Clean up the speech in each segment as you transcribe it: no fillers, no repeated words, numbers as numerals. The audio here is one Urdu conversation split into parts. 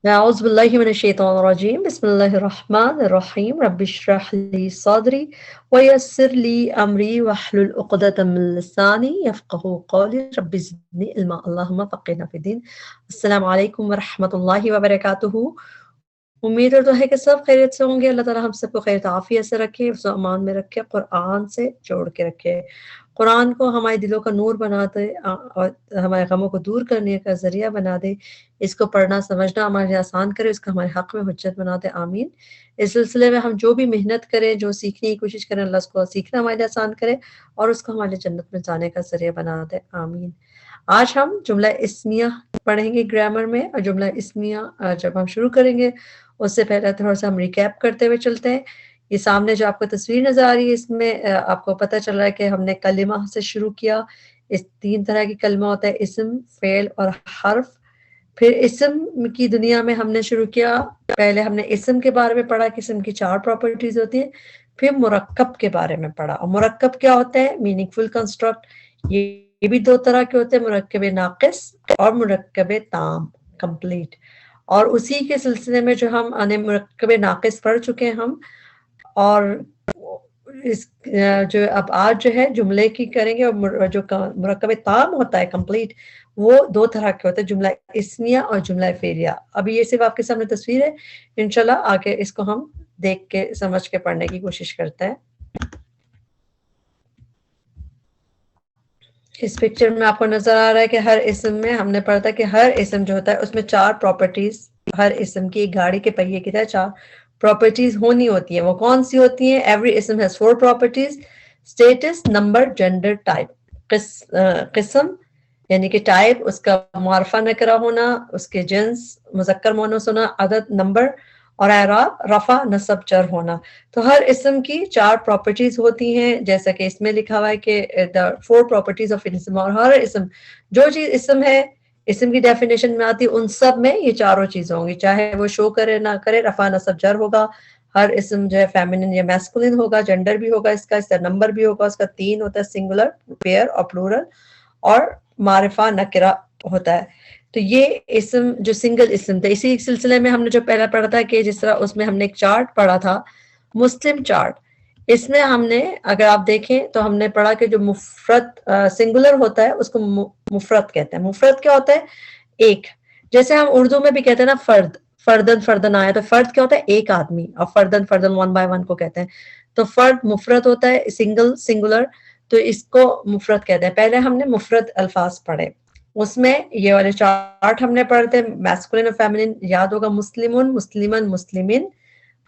أعوذ بالله من الشيطان الرجيم بسم الله الرحمن الرحيم رب اشرح لي صدري ويسر لي أمري واحلل عقدة من لساني يفقهوا قولي رب زدني علما اللهم فقهنا في الدين السلام عليكم ورحمة الله وبركاته امید تو ہے کہ سب خیریت سے ہوں گے. اللہ تعالیٰ ہم سب کو خیر عافیت سے رکھے، حفظ و امان میں رکھے، قرآن سے جوڑ کے رکھے، قرآن کو ہمارے دلوں کا نور بنا دے اور ہمارے غموں کو دور کرنے کا ذریعہ بنا دے، اس کو پڑھنا سمجھنا ہمارے لیے آسان کرے، اس کا ہمارے حق میں حجت بنا دے، آمین. اس سلسلے میں ہم جو بھی محنت کریں، جو سیکھنے کی کوشش کریں، اللہ اس کو سیکھنا ہمارے لیے آسان کرے اور اس کو ہمارے لیے جنت میں جانے کا ذریعہ بنا دے، آمین. آج ہم جملہ اسمیہ پڑھیں گے گرامر میں، اور جملہ اسمیہ جب ہم شروع کریں گے اس سے پہلے تھوڑا سا ہم ریکیپ کرتے ہوئے چلتے ہیں. یہ سامنے جو آپ کو تصویر نظر آ رہی ہے، اس میں آپ کو پتہ چل رہا ہے کہ ہم نے کلمہ سے شروع کیا. اس 3 طرح کی کلمہ ہوتا ہے، اسم، فعل اور حرف. پھر اسم کی دنیا میں ہم نے شروع کیا، پہلے ہم نے اسم کے بارے میں پڑھا کہ اسم کی 4 پراپرٹیز ہوتی ہیں. پھر مرکب کے بارے میں پڑھا، اور مرکب کیا ہوتا ہے؟ میننگ فل کنسٹرکٹ. یہ بھی 2 طرح کے ہوتے ہیں، مرکب ناقص اور مرکب تام، کمپلیٹ. اور اسی کے سلسلے میں جو ہم مرکب ناقص پڑھ چکے ہیں ہم، اور اس جو اب آج جو ہے جملے کی کریں گے، اور جو مرکب تام ہوتا ہے کمپلیٹ، وہ 2 طرح کے ہوتے ہیں، جملہ اسمیہ اور جملہ فعلیہ. ابھی یہ صرف آپ کے سامنے تصویر ہے، انشاءاللہ آگے اس کو ہم دیکھ کے سمجھ کے پڑھنے کی کوشش کرتے ہیں. اس پکچر میں آپ کو نظر آ رہا ہے کہ ہر اسم میں ہم نے پڑھا تھا کہ ہر اسم جو ہوتا ہے اس میں 4 پراپرٹیز، ہر اسم کی ایک گاڑی کے پہیے کی طرح 4 پراپرٹیز ہونی ہوتی ہیں. وہ کون سی ہوتی ہیں؟ ایوری اسم has 4 properties: status, number, gender, type. قسم یعنی کہ ٹائپ، اس کا معرفہ نکرہ ہونا، اس کے جنس مذکر مؤنث ہونا، عدد نمبر، اور اعراب رفع نصب جر ہونا. تو ہر اسم کی 4 پراپرٹیز ہوتی ہیں، جیسا کہ اس میں لکھا ہوا ہے کہ the 4 properties of an اسم، اور ہر اسم جو چیز اسم ہے، اسم کی ڈیفینیشن میں آتی، ان سب میں یہ چاروں چیزیں ہوں گی، چاہے وہ شو کرے نہ کرے، رفع نصب جر ہوگا. ہر اسم جو ہے فیمنن یا میسکولن ہوگا، جنڈر بھی ہوگا، اس کا نمبر بھی ہوگا، اس کا 3 ہوتا ہے، سنگولر، پیئر اور پلورل، اور معرفہ نکرہ ہوتا ہے. تو یہ اسم جو سنگل اسم تھے، اسی سلسلے میں ہم نے جو پہلا پڑھا تھا کہ جس طرح اس میں ہم نے ایک چارٹ پڑھا تھا، مسلم چارٹ. اس میں ہم نے اگر آپ دیکھیں تو ہم نے پڑھا کہ جو مفرد سنگولر ہوتا ہے اس کو مفرد کہتے ہیں. مفرد کیا ہوتا ہے؟ ایک. جیسے ہم اردو میں بھی کہتے ہیں نا فرد، فردن فردن آیا، تو فرد کیا ہوتا ہے؟ ایک آدمی. اور فردن فردن 1 by 1 کو کہتے ہیں. تو فرد مفرد ہوتا ہے، سنگل سنگولر، تو اس کو مفرد کہتے ہیں. پہلے ہم نے مفرد الفاظ پڑھے، اس میں یہ والے چارٹ ہم نے پڑھے تھے، میسکولن اور فیمنن یاد ہوگا، مسلمن، مسلمن، مسلمین.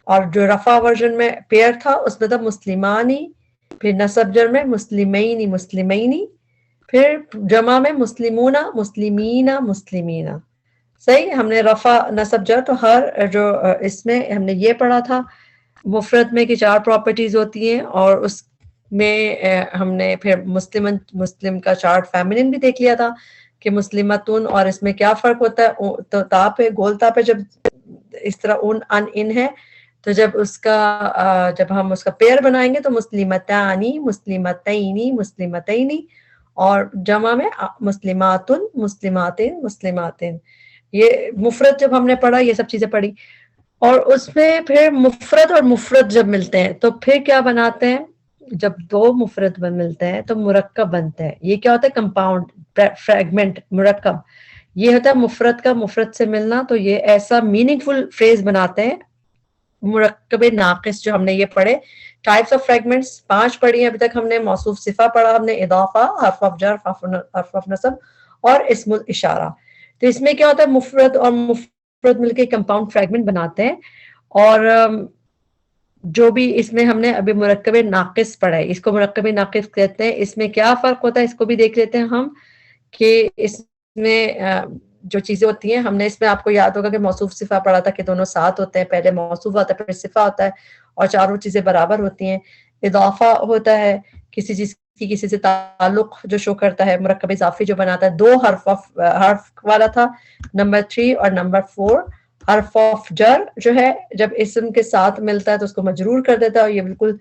اور جو رفع ورژن میں پیئر تھا اس میں تھا مسلمانی، پھر نصب جر میں مسلمینی مسلمینی، پھر جمع میں مسلمون مسلمین مسلمین. صحیح. ہم نے رفع نصب جر تو ہر جو اس میں ہم نے یہ پڑھا تھا مفرد میں کہ 4 پراپرٹیز ہوتی ہیں، اور اس میں ہم نے پھر مسلم کا چارٹ فیمنن بھی دیکھ لیا تھا کہ مسلمتون، اور اس میں کیا فرق ہوتا ہے؟ تو تا پہ گول تا پہ جب اس طرح اون ان ان ہے، تو جب اس کا جب ہم اس کا پیئر بنائیں گے تو مسلمتانی مسلمتینی مسلمتینی، اور جمع میں مسلماتن مسلماتن مسلماتن. یہ مفرد جب ہم نے پڑھا، یہ سب چیزیں پڑھی. اور اس میں پھر مفرد اور مفرد جب ملتے ہیں تو پھر کیا بناتے ہیں؟ جب 2 مفرد ملتے ہیں تو مرکب بنتے ہیں. یہ کیا ہوتا ہے؟ کمپاؤنڈ، فریگمنٹ، مرکب. یہ ہوتا ہے مفرد کا مفرد سے ملنا، تو یہ ایسا میننگ فل فریز بناتے ہیں. مرکب ناقص جو ہم نے یہ پڑھے، ٹائپس آف فریگمنٹس 5 پڑھی ہیں ابھی تک ہم نے. موصوف صفہ پڑھا ہم نے، اضافہ، حرف آف جر، حرف آف نصب، اور اسم الاشارہ. تو اس میں کیا ہوتا ہے؟ مفرد اور مفرد مل کے کمپاؤنڈ فریگمنٹ بناتے ہیں. اور جو بھی اس میں ہم نے ابھی مرکب ناقص پڑھا ہے، اس کو مرکب ناقص کہتے ہیں. اس میں کیا فرق ہوتا ہے اس کو بھی دیکھ لیتے ہیں ہم، کہ اس میں جو چیزیں ہوتی ہیں، ہم نے اس میں آپ کو یاد ہوگا کہ موصوف صفہ پڑھا تھا کہ دونوں ساتھ ہوتے ہیں، پہلے موصوف آتا ہے پھر صفہ ہوتا ہے، اور چاروں چیزیں برابر ہوتی ہیں. اضافہ ہوتا ہے کسی چیز کی کسی سے تعلق جو شو کرتا ہے، مرکب اضافی جو بناتا ہے. 2 حرف والا تھا، نمبر 3 اور نمبر 4. حرف آف جر جو ہے جب اسم کے ساتھ ملتا ہے تو اس کو مجرور کر دیتا ہے، اور یہ بالکل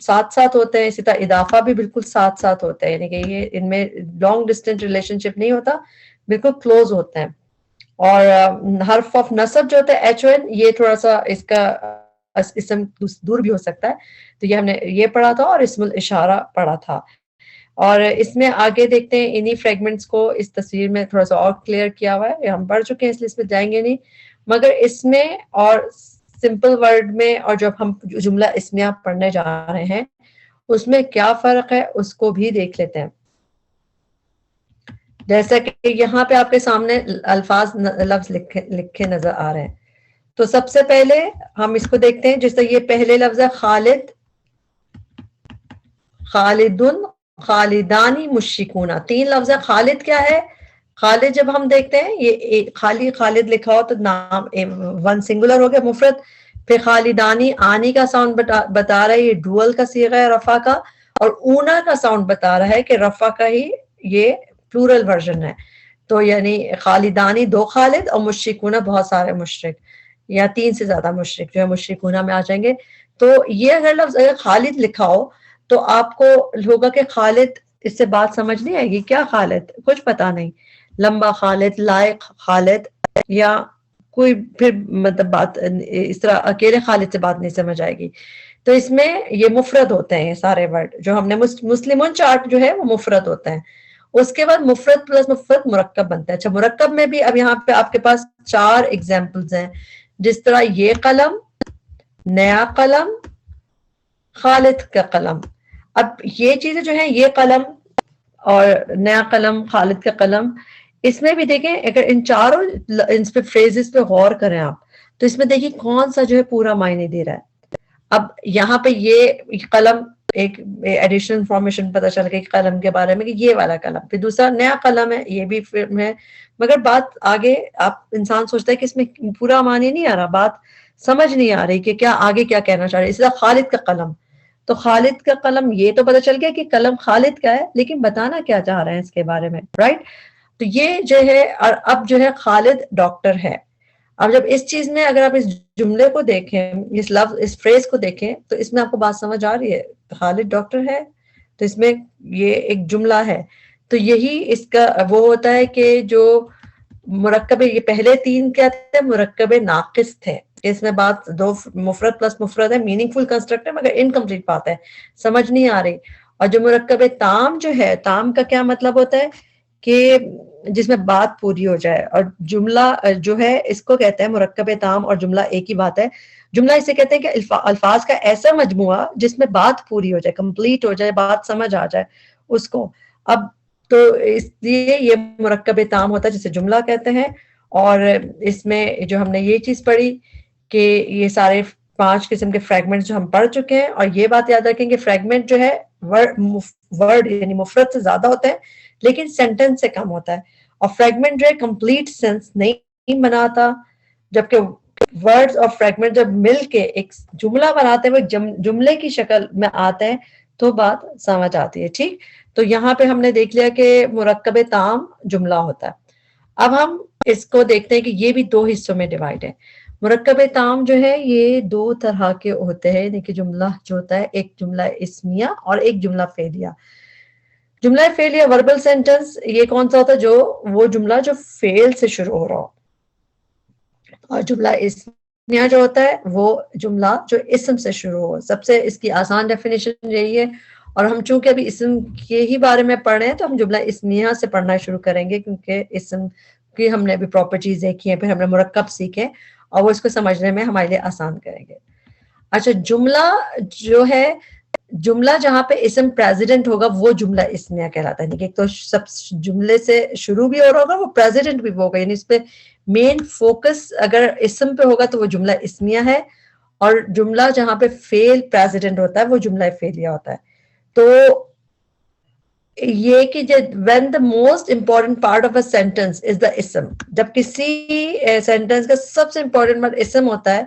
ساتھ ساتھ ہوتے ہیں. اسی طرح اضافہ بھی بالکل ساتھ ساتھ ہوتا ہے، یعنی کہ یہ ان میں لانگ ڈسٹینس ریلیشن شپ نہیں ہوتا، بالکل کلوز ہوتے ہیں. اور حرف آف نصب جو ہوتا ہے HON، یہ تھوڑا سا اس کا اسم دور بھی ہو سکتا ہے، تو یہ ہم نے یہ پڑھا تھا، اور اسم الاشارہ پڑھا تھا. اور اس میں آگے دیکھتے ہیں انہی فریگمنٹس کو اس تصویر میں تھوڑا سا اور کلیئر کیا ہوا ہے، ہم پڑھ چکے ہیں اس لیے اس میں جائیں گے نہیں، مگر اس میں اور سمپل ورڈ میں اور جب ہم جملہ اسمیہ پڑھنے جا رہے ہیں اس میں کیا فرق ہے اس کو بھی دیکھ لیتے ہیں. جیسا کہ یہاں پہ آپ کے سامنے الفاظ لفظ لکھے نظر آ رہے ہیں. تو سب سے پہلے ہم اس کو دیکھتے ہیں، جس طرح یہ پہلے لفظ ہے خالد، خالدن، خالدانی، مشرکون، 3 لفظ ہے. خالد کیا ہے؟ خالد جب ہم دیکھتے ہیں یہ خالی خالد لکھا ہو تو نام ون سنگولر ہو گیا مفرد. پھر خالدانی آنی کا ساؤنڈ بتا رہا ہے، یہ ڈوئل کا صیغہ ہے رفع کا، اور اونا کا ساؤنڈ بتا رہا ہے کہ رفع کا ہی یہ پلورل ورژن ہے. تو یعنی خالدانی 2 خالد، اور مشرکون بہت سارے مشرک، یا 3 سے زیادہ مشرک جو ہے مشرکون میں آ جائیں گے. تو یہ اگر لفظ اگر خالد لکھا ہو تو آپ کو ہوگا کہ خالد، اس سے بات سمجھ نہیں آئے گی، کیا خالد، کچھ پتا نہیں، لمبا خالد، لائق خالد، یا کوئی پھر مطلب بات اس طرح اکیلے خالد سے بات نہیں سمجھ آئے گی. تو اس میں یہ مفرد ہوتے ہیں، یہ سارے ورڈ جو ہم نے مسلمون چارٹ جو ہے وہ مفرد ہوتا ہے. اس کے بعد مفرد پلس مفرد مرکب بنتا ہے. اچھا مرکب میں بھی اب یہاں پہ آپ کے پاس 4 ایگزامپلز ہیں، جس طرح یہ قلم، نیا قلم، خالد کا قلم. اب یہ چیزیں جو ہیں، یہ قلم اور نیا قلم، خالد کا قلم، اس میں بھی دیکھیں اگر ان چاروں اس پہ فریزز پہ غور کریں آپ، تو اس میں دیکھیں کون سا جو ہے پورا معنی دے رہا ہے. اب یہاں پہ یہ قلم ایک ایڈیشنل انفارمیشن پتہ چل گئی قلم کے بارے میں کہ یہ والا قلم، پھر دوسرا نیا قلم ہے، یہ بھی ہے، مگر بات آگے آپ انسان سوچتا ہے کہ اس میں پورا معنی نہیں آ رہا، بات سمجھ نہیں آ رہی کہ کیا آگے کیا کہنا چاہ رہے. اس طرح خالد کا قلم، تو خالد کا قلم یہ تو پتہ چل گیا کہ قلم خالد کا ہے، لیکن بتانا کیا چاہ رہے ہیں اس کے بارے میں، رائٹ. تو یہ جو ہے، اور اب جو ہے خالد ڈاکٹر ہے. اب جب اس چیز میں اگر آپ اس جملے کو دیکھیں، اس لفظ اس فریز کو دیکھیں، تو اس میں آپ کو بات سمجھ آ رہی ہے، خالد ڈاکٹر ہے تو اس میں یہ ایک جملہ ہے. تو یہی اس کا وہ ہوتا ہے کہ جو مرکب، یہ پہلے 3 کیا تھے؟ مرکب ناقص تھے. اس میں بات 2 مفرد پلس مفرد ہے، میننگ فل کنسٹرکٹ ہے مگر انکمپلیٹ بات ہے، سمجھ نہیں آ رہی. اور جو مرکب تام جو ہے، تام کا کیا مطلب ہوتا ہے کہ جس میں بات پوری ہو جائے. اور جملہ جو ہے اس کو کہتے ہیں مرکب تام، اور جملہ ایک ہی بات ہے. جملہ اسے کہتے ہیں کہ الفاظ کا ایسا مجموعہ جس میں بات پوری ہو جائے، کمپلیٹ ہو جائے، بات سمجھ آ جائے اس کو. اب تو اس لیے یہ مرکب تام ہوتا ہے جسے جملہ کہتے ہیں. اور اس میں جو ہم نے یہ چیز پڑھی کہ یہ سارے 5 قسم کے فریگمنٹ جو ہم پڑھ چکے ہیں، اور یہ بات یاد رکھیں کہ فریگمنٹ جو ہے ورڈ یعنی مفرد سے زیادہ ہوتا ہے لیکن سینٹنس سے کم ہوتا ہے. اور فریگمنٹ جو ہے کمپلیٹ سینس نہیں بناتا، جبکہ ورڈز اور فریگمنٹ جب مل کے ایک جملہ بناتے ہوئے جملے کی شکل میں آتے ہیں تو بات سمجھ آتی ہے. ٹھیک، تو یہاں پہ ہم نے دیکھ لیا کہ مرکب تام جملہ ہوتا ہے. اب ہم اس کو دیکھتے ہیں کہ یہ بھی 2 حصوں میں ڈیوائڈ ہے. مرکب تام جو ہے یہ 2 طرح کے ہوتے ہیں، یعنی کہ جملہ جو ہوتا ہے ایک جملہ اسمیہ اور ایک جملہ فعلیہ. جملہ فعلیہ وربل سینٹنس یہ کون سا ہوتا ہے؟ جو وہ جملہ جو فعل سے شروع ہو رہا ہو. اور جملہ اسمیہ جو ہوتا ہے وہ جملہ جو اسم سے شروع ہو. سب سے اس کی آسان ڈیفینیشن یہی ہے، اور ہم چونکہ ابھی اسم کے ہی بارے میں پڑھ رہے ہیں تو ہم جملہ اسمیہ سے پڑھنا شروع کریں گے، کیونکہ اسم کی ہم نے ابھی پراپرٹیز دیکھی ہیں، پھر ہم نے مرکب سیکھے اور وہ اس کو سمجھنے میں ہمارے لیے آسان کریں گے. اچھا، جملہ جو ہے، جملہ جہاں پہ اسم پریزیڈنٹ ہوگا وہ جملہ اسمیہ کہلاتا ہے. ایک تو سب جملے سے شروع بھی ہو رہا ہوگا، وہ پریزیڈنٹ بھی ہوگا، یعنی اس پہ مین فوکس اگر اسم پہ ہوگا تو وہ جملہ اسمیہ ہے. اور جملہ جہاں پہ فعل پریزیڈنٹ ہوتا ہے وہ جملہ فعلیہ ہوتا ہے. تو یہ کہ when the most important part of a sentence is the اسم، جب کسی سینٹنس کا سب سے امپورٹنٹ پارٹ اسم ہوتا ہے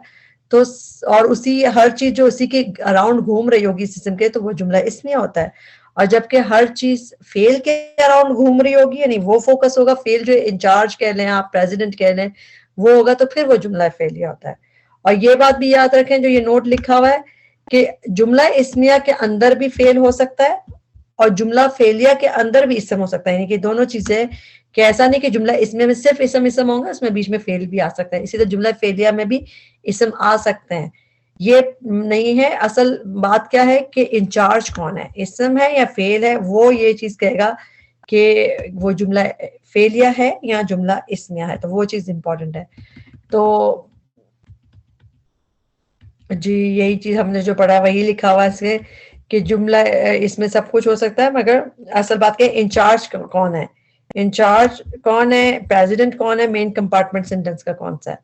تو اور اسی ہر چیز جو اسی کے اراؤنڈ گھوم رہی ہوگی اس اسم کے تو وہ جملہ اسمیہ ہوتا ہے. اور جبکہ ہر چیز فعل کے اراؤنڈ گھوم رہی ہوگی، یعنی وہ فوکس ہوگا فعل جو انچارج کہہ لیں آپ، پریزیڈنٹ کہہ لیں، وہ ہوگا تو پھر وہ جملہ فعلیہ ہوتا ہے. اور یہ بات بھی یاد رکھیں جو یہ نوٹ لکھا ہوا ہے کہ جملہ اسمیہ کے اندر بھی فعل ہو سکتا ہے اور جملہ فعلیہ کے اندر بھی اسم ہو سکتا ہے، یعنی کہ دونوں چیزیں، کہ ایسا نہیں کہ جملہ اسمیہ میں صرف اسم ہوگا، اس میں بیچ میں فعل بھی آ سکتا ہے، اسی طرح جملہ فعلیہ میں بھی اسم آ سکتے ہیں. یہ نہیں ہے. اصل بات کیا ہے کہ انچارج کون ہے، اسم ہے یا فعل ہے، وہ یہ چیز کہے گا کہ وہ جملہ فعلیہ ہے یا جملہ اسمیہ ہے، تو وہ چیز امپورٹنٹ ہے. تو جی یہی چیز ہم نے جو پڑھا وہی لکھا ہوا ہے اس کے کہ جملہ اس میں سب کچھ ہو سکتا ہے، مگر اصل بات کہ انچارج کون ہے، انچارج کون ہے، پریزیڈنٹ کون ہے، مین کمپارٹمنٹ سینٹینس کا کون سا ہے.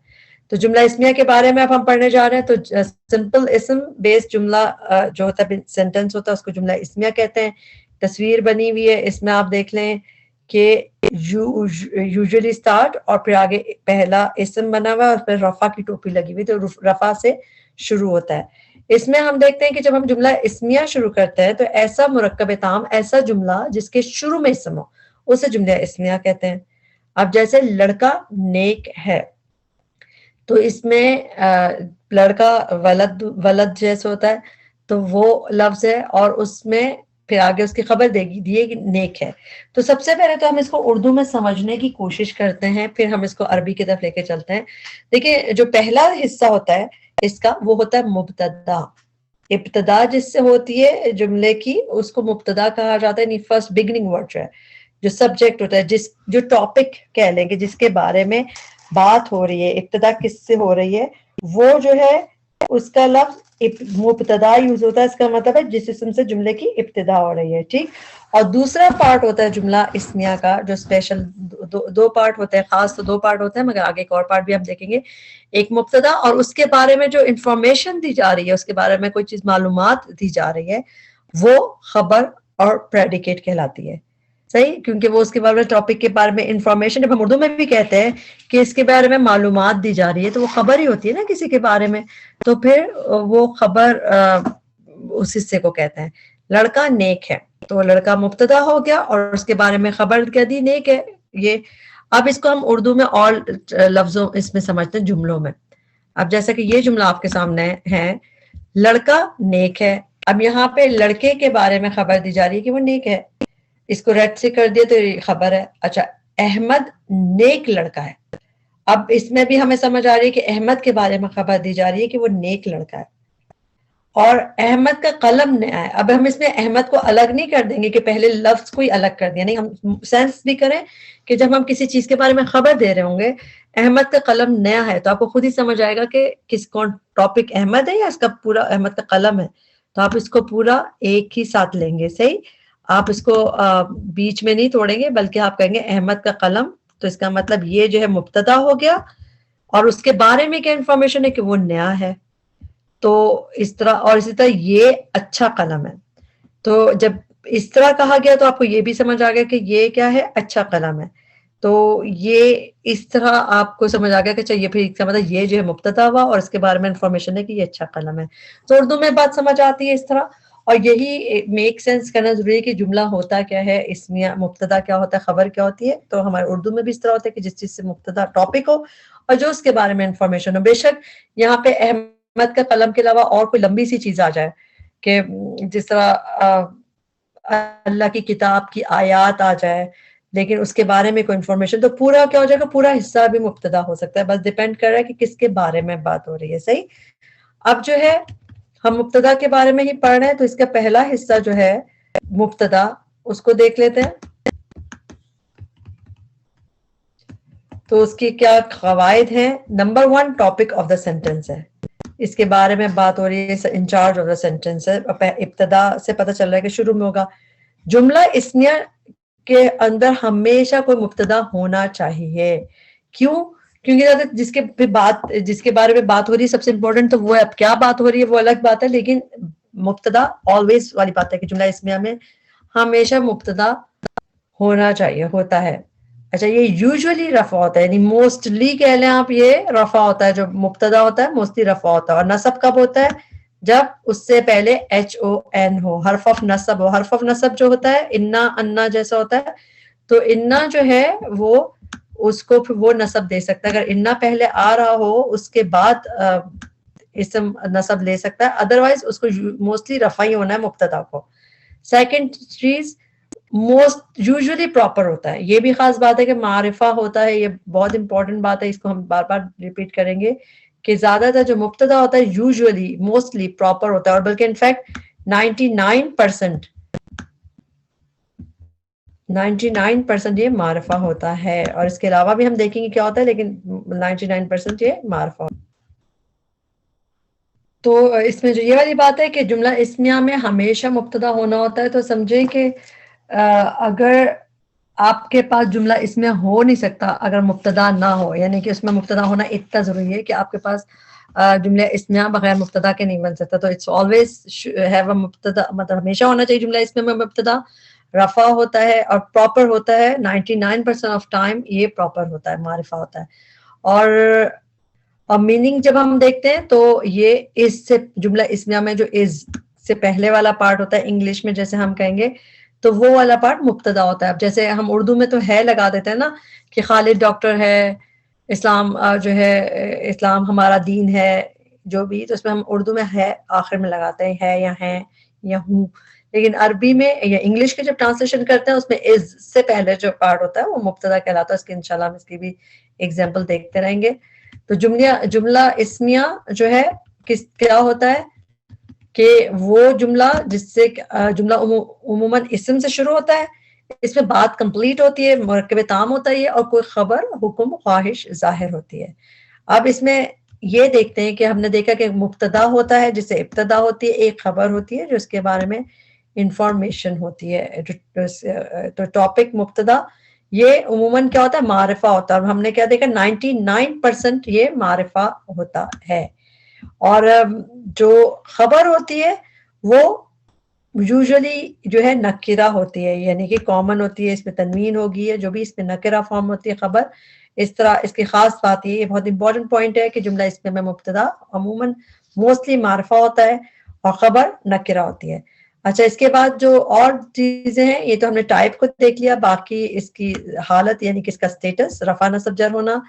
تو جملہ اسمیہ کے بارے میں اب ہم پڑھنے جا رہے ہیں. تو سمپل اسم بیسڈ جملہ جو ہوتا ہے سینٹینس ہوتا ہے اس کو جملہ اسمیہ کہتے ہیں. تصویر بنی ہوئی ہے، اس میں آپ دیکھ لیں کہ یوزلی اسٹارٹ اور پھر آگے پہلا اسم بنا ہوا ہے اور پھر رفع کی ٹوپی لگی ہوئی، تو رفع سے شروع ہوتا ہے. اس میں ہم دیکھتے ہیں کہ جب ہم جملہ اسمیہ شروع کرتے ہیں تو ایسا مرکب تام، ایسا جملہ جس کے شروع میں اسم ہو، اسے جملہ اسمیہ کہتے ہیں. اب جیسے لڑکا نیک ہے، تو اس میں لڑکا ولد جیسے ہوتا ہے تو وہ لفظ ہے، اور اس میں پھر آگے اس کی خبر دیے کہ نیک ہے. تو سب سے پہلے تو ہم اس کو اردو میں سمجھنے کی کوشش کرتے ہیں، پھر ہم اس کو عربی کی طرف لے کے چلتے ہیں. دیکھیں جو پہلا حصہ ہوتا ہے اس کا وہ ہوتا ہے مبتدا. ابتدا جس سے ہوتی ہے جملے کی اس کو مبتدا کہا جاتا ہے، یعنی فرسٹ بگننگ ورڈ جو ہے، جو سبجیکٹ ہوتا ہے، جو ٹاپک کہہ لیں کہ جس کے بارے میں بات ہو رہی ہے، ابتدا کس سے ہو رہی ہے، وہ جو ہے اس کا لفظ مبتدا یوز ہوتا ہے. اس کا مطلب ہے جس اسم سے جملے کی ابتدا ہو رہی ہے. ٹھیک. اور دوسرا پارٹ ہوتا ہے جملہ اسمیہ کا، جو اسپیشل دو پارٹ ہوتے ہیں، خاص تو دو پارٹ ہوتے ہیں، مگر آگے ایک اور پارٹ بھی ہم دیکھیں گے. ایک مبتدا اور اس کے بارے میں جو انفارمیشن دی جا رہی ہے، اس کے بارے میں کوئی چیز معلومات دی جا رہی ہے، وہ خبر اور پریڈیکیٹ کہلاتی ہے. صحیح، کیونکہ وہ اس کے بارے میں ٹاپک کے بارے میں انفارمیشن، جب ہم اردو میں بھی کہتے ہیں کہ اس کے بارے میں معلومات دی جا رہی ہے تو وہ خبر ہی ہوتی ہے نا کسی کے بارے میں، تو پھر وہ خبر اس حصے کو کہتے ہیں. لڑکا نیک ہے، تو لڑکا مبتدا ہو گیا اور اس کے بارے میں خبر کہہ دی نیک ہے. یہ اب اس کو ہم اردو میں اور لفظوں اس میں سمجھتے ہیں جملوں میں. اب جیسا کہ یہ جملہ آپ کے سامنے ہے، لڑکا نیک ہے. اب یہاں پہ لڑکے کے بارے میں خبر دی جا رہی ہے کہ وہ نیک ہے، اس کو ریڈ سے کر دیا تو یہ خبر ہے. اچھا، احمد نیک لڑکا ہے. اب اس میں بھی ہمیں سمجھ آ رہی ہے کہ احمد کے بارے میں خبر دی جا رہی ہے کہ وہ نیک لڑکا ہے. اور احمد کا قلم نیا ہے. اب ہم اس میں احمد کو الگ نہیں کر دیں گے کہ پہلے لفظ کو ہی الگ کر دیا، نہیں، ہم سینس بھی کریں کہ جب ہم کسی چیز کے بارے میں خبر دے رہے ہوں گے، احمد کا قلم نیا ہے، تو آپ کو خود ہی سمجھ آئے گا کہ کون ٹاپک احمد ہے یا اس کا پورا احمد کا قلم ہے. تو آپ اس کو پورا ایک ہی ساتھ لیں گے. صحیح، آپ اس کو بیچ میں نہیں توڑیں گے، بلکہ آپ کہیں گے احمد کا قلم. تو اس کا مطلب یہ جو ہے مبتدا ہو گیا، اور اس کے بارے میں کیا انفارمیشن ہے کہ وہ نیا ہے. تو اس طرح، اور اسی طرح یہ اچھا قلم ہے. تو جب اس طرح کہا گیا تو آپ کو یہ بھی سمجھ آ گیا کہ یہ کیا ہے، اچھا قلم ہے. تو یہ اس طرح آپ کو سمجھ آ گیا کہ چاہیے پھر اس کا مطلب یہ جو ہے مبتدا ہوا اور اس کے بارے میں انفارمیشن ہے کہ یہ اچھا قلم ہے. تو اردو میں بات سمجھ آتی ہے اس طرح. اور یہی میک سینس کرنا ضروری ہے کہ جملہ ہوتا کیا ہے، اسمیہ مبتدا کیا ہوتا ہے، خبر کیا ہوتی ہے. تو ہمارے اردو میں بھی اس طرح ہوتا ہے کہ جس چیز سے مبتدا ٹاپک ہو اور جو اس کے بارے میں انفارمیشن ہو. بے شک یہاں پہ احمد کا قلم کے علاوہ اور کوئی لمبی سی چیز آ جائے کہ جس طرح اللہ کی کتاب کی آیات آ جائے، لیکن اس کے بارے میں کوئی انفارمیشن، تو پورا کیا ہو جائے گا، پورا حصہ بھی مبتدا ہو سکتا ہے. بس ڈیپینڈ کر رہا ہے کہ کس کے بارے میں بات ہو رہی ہے. صحیح. اب جو ہے ہم مبتدا کے بارے میں ہی پڑھ رہے ہیں، تو اس کا پہلا حصہ جو ہے مبتدا، اس کو دیکھ لیتے ہیں. تو اس کی کیا قواعد ہیں. Number 1 topic of the sentence ہے، اس کے بارے میں بات ہو رہی ہے، انچارج آف دا سینٹینس ہے. ابتدا سے پتہ چل رہا ہے کہ شروع میں ہوگا. جملہ اسمیہ کے اندر ہمیشہ کوئی مبتدا ہونا چاہیے. کیوں؟ کیونکہ جس کے بارے میں بات ہو رہی ہے سب سے امپورٹنٹ تو وہ ہے. اب کیا بات ہو رہی ہے وہ الگ بات ہے، لیکن مبتدا آلویز والی بات ہے کہ جملہ اسمیہ میں ہمیشہ مبتدا ہونا چاہیے، ہوتا ہے. اچھا، یہ یوزولی رفع ہوتا ہے، یعنی موسٹلی کہہ لیں آپ، یہ رفع ہوتا ہے. جو مبتدا ہوتا ہے موسٹلی رفع ہوتا ہے. اور نصب کب ہوتا ہے؟ جب اس سے پہلے HON ہو، حرف آف نصب ہو. حرف آف نصب جو ہوتا ہے انا، انا جیسا ہوتا ہے، تو انا جو ہے وہ اس کو پھر وہ نصب دے سکتا ہے. اگر انا پہلے آ رہا ہو اس کے بعد اسم نصب لے سکتا ہے، ادروائز اس کو موسٹلی رفع ہی ہونا ہے مبتدا کو. سیکنڈ چیز موسٹ یوزلی پراپر ہوتا ہے. یہ بھی خاص بات ہے کہ معرفہ ہوتا ہے, یہ بہت امپورٹنٹ بات ہے, اس کو ہم بار بار ریپیٹ کریں گے کہ زیادہ تر جو مبتدا ہوتا ہے یوزلی موسٹلی پراپر ہوتا ہے, اور بلکہ انفیکٹ 99% یہ معرفہ ہوتا ہے. اور اس کے علاوہ بھی ہم دیکھیں گے کیا ہوتا ہے, لیکن 99% یہ معرفہ ہوتا ہے. تو اس میں جو یہ والی بات ہے کہ جملہ اسمیہ میں ہمیشہ مبتدا ہونا ہوتا ہے, تو سمجھیں کہ اگر آپ کے پاس جملہ اسمیہ ہو نہیں سکتا اگر مبتدا نہ ہو, یعنی کہ اس میں مبتدا ہونا اتنا ضروری ہے کہ آپ کے پاس جملہ اسمیہ بغیر مبتدا کے نہیں بن سکتا. تو اٹس آلویز ہیو اے مبتدا, مطلب ہمیشہ ہونا چاہیے جملہ اسمیہ میں مبتدا رفع ہوتا ہے اور پراپر ہوتا ہے. 99% آف ٹائم یہ پراپر ہوتا ہے, معرفہ ہوتا ہے. اور میننگ جب ہم دیکھتے ہیں تو یہ اس سے جملہ اسمیہ میں جو از سے پہلے والا پارٹ ہوتا ہے انگلش میں جیسے ہم کہیں گے تو وہ والا پارٹ مبتدا ہوتا ہے. اب جیسے ہم اردو میں تو ہے لگا دیتے ہیں نا کہ خالد ڈاکٹر ہے, اسلام جو ہے اسلام ہمارا دین ہے, جو بھی, تو اس میں ہم اردو میں ہے آخر میں لگاتے ہیں ہے یا ہوں. لیکن عربی میں یا انگلش کے جب ٹرانسلیشن کرتے ہیں اس میں از سے پہلے جو پارٹ ہوتا ہے وہ مبتدا کہلاتا ہے. اس کی انشاءاللہ ہم اس کی بھی ایگزامپل دیکھتے رہیں گے. تو جملہ اسمیہ جو ہے کیا ہوتا ہے کہ وہ جملہ جس سے جملہ عموماً اسم سے شروع ہوتا ہے, اس میں بات کمپلیٹ ہوتی ہے, مرکب تام ہوتا ہے اور کوئی خبر حکم خواہش ظاہر ہوتی ہے. اب اس میں یہ دیکھتے ہیں کہ ہم نے دیکھا کہ مبتدا ہوتا ہے جس سے ابتدا ہوتی ہے, ایک خبر ہوتی ہے جو اس کے بارے میں انفارمیشن ہوتی ہے. تو ٹاپک مبتدا یہ عموماً کیا ہوتا ہے, معرفہ ہوتا ہے. اور ہم نے کیا دیکھا 99% یہ معرفہ ہوتا ہے. اور جو خبر ہوتی ہے وہ یوزلی جو ہے نکرہ ہوتی ہے, یعنی کہ کامن ہوتی ہے, اس میں تنوین ہوگی ہے, جو بھی اس میں نکرہ فارم ہوتی ہے خبر. اس طرح اس کی خاص بات یہ بہت امپورٹنٹ پوائنٹ ہے کہ جملہ اس میں مبتدا عموماً موسٹلی معرفہ ہوتا ہے اور خبر نکرہ ہوتی ہے. اچھا, اس کے بعد جو اور چیزیں ہیں یہ تو ہم نے ٹائپ کو دیکھ لیا, باقی اس کی حالت یعنی کہ اس کا سٹیٹس رفع نصب جر ہونا,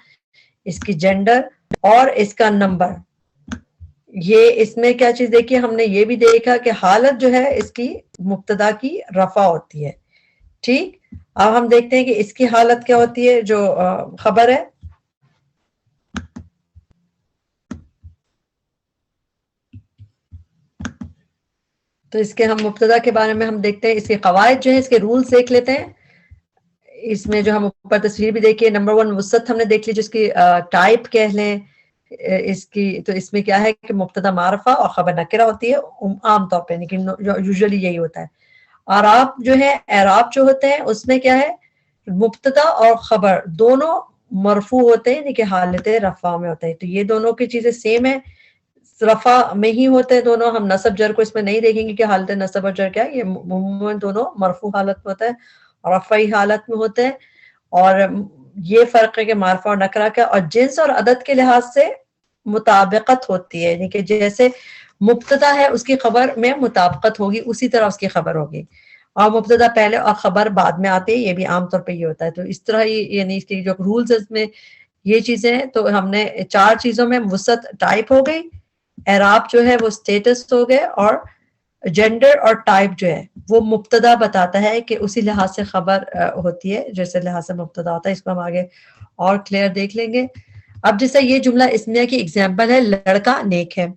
اس کی جینڈر اور اس کا نمبر. یہ اس میں کیا چیز دیکھی, ہم نے یہ بھی دیکھا کہ حالت جو ہے اس کی مبتدا کی رفع ہوتی ہے. ٹھیک, اب ہم دیکھتے ہیں کہ اس کی حالت کیا ہوتی ہے جو خبر ہے. تو اس کے ہم مبتدا کے بارے میں ہم دیکھتے ہیں, اس کے قواعد جو ہیں, اس کے رولز دیکھ لیتے ہیں. اس میں جو ہم اوپر تصویر بھی دیکھیے, نمبر 1 وسعت ہم نے دیکھ لی جس کی ٹائپ کہہ لیں اس کی. تو اس میں کیا ہے کہ مبتدا معرفہ اور خبر نکرہ ہوتی ہے عام طور پہ, لیکن یوزلی یہی ہوتا ہے. اعراب جو ہے, اعراب جو ہوتے ہیں اس میں کیا ہے, مبتدا اور خبر دونوں مرفوع ہوتے ہیں, یعنی کہ حالت رفع میں ہوتے ہیں. تو یہ دونوں کی چیزیں سیم ہے, رفع میں ہی ہوتے ہیں دونوں. ہم نصب جر کو اس میں نہیں دیکھیں گے کہ حالت نصب اور جر کیا ہے, یہ عموماً دونوں مرفوع حالت میں ہوتا ہے اور رفعی حالت میں ہوتے ہیں. اور یہ فرق ہے کہ معرفہ اور نکرہ کا, اور جنس اور عدد کے لحاظ سے مطابقت ہوتی ہے, یعنی کہ جیسے مبتدا ہے اس کی خبر میں مطابقت ہوگی اسی طرح اس کی خبر ہوگی, اور مبتدا پہلے اور خبر بعد میں آتے ہیں, یہ بھی عام طور پہ یہ ہوتا ہے. تو اس طرح ہی یعنی اس کی جو رولز اس میں یہ چیزیں ہیں. تو ہم نے 4 چیزوں میں وسعت ٹائپ ہو گئی, اعراب جو ہے وہ سٹیٹس ہو گئے, اور جینڈر اور ٹائپ جو ہے وہ مبتدا بتاتا ہے کہ اسی لحاظ سے خبر ہوتی ہے جیسے لحاظ سے مبتدا ہوتا ہے. اس کو ہم آگے اور کلیئر دیکھ لیں گے. اب جیسے یہ جملہ اسمیہ کی ایگزامپل ہے, لڑکا نیک ہے.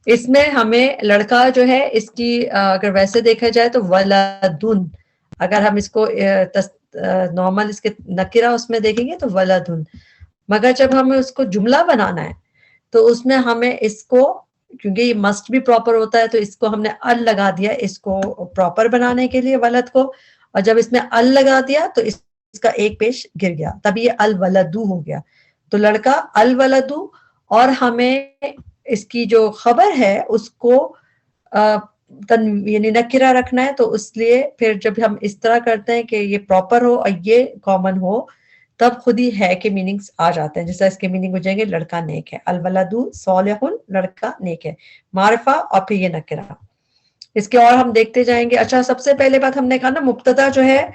اس میں ہمیں لڑکا جو ہے اس کی اگر ویسے دیکھا جائے تو ولدن, اگر ہم اس کو نارمل اس کے نکرہ اس میں دیکھیں گے تو ولدن, مگر جب ہمیں اس کو جملہ بنانا ہے تو اس میں ہمیں اس کو, کیونکہ یہ مسٹ بھی پراپر ہوتا ہے, تو اس کو ہم نے ال لگا دیا اس کو پراپر بنانے کے لیے ولد کو, اور جب اس میں ال لگا دیا تو اس کا ایک پیش گر گیا, تب یہ الولدو ہو گیا. تو لڑکا الولدو, اور ہمیں اس کی جو خبر ہے اس کو یعنی نکرہ رکھنا ہے. تو اس لیے پھر جب ہم اس طرح کرتے ہیں کہ یہ پراپر ہو اور یہ کامن ہو تب خود ہی ہے کہ میننگز آ جاتے ہیں. جیسا اس کے میننگ ہو جائیں گے لڑکا نیک ہے, الولدو صالح, لڑکا نیک ہے, معرفہ اور پھر یہ نکرہ. اس کے اور ہم دیکھتے جائیں گے. اچھا, سب سے پہلے بات ہم نے کہا نا مبتدا جو ہے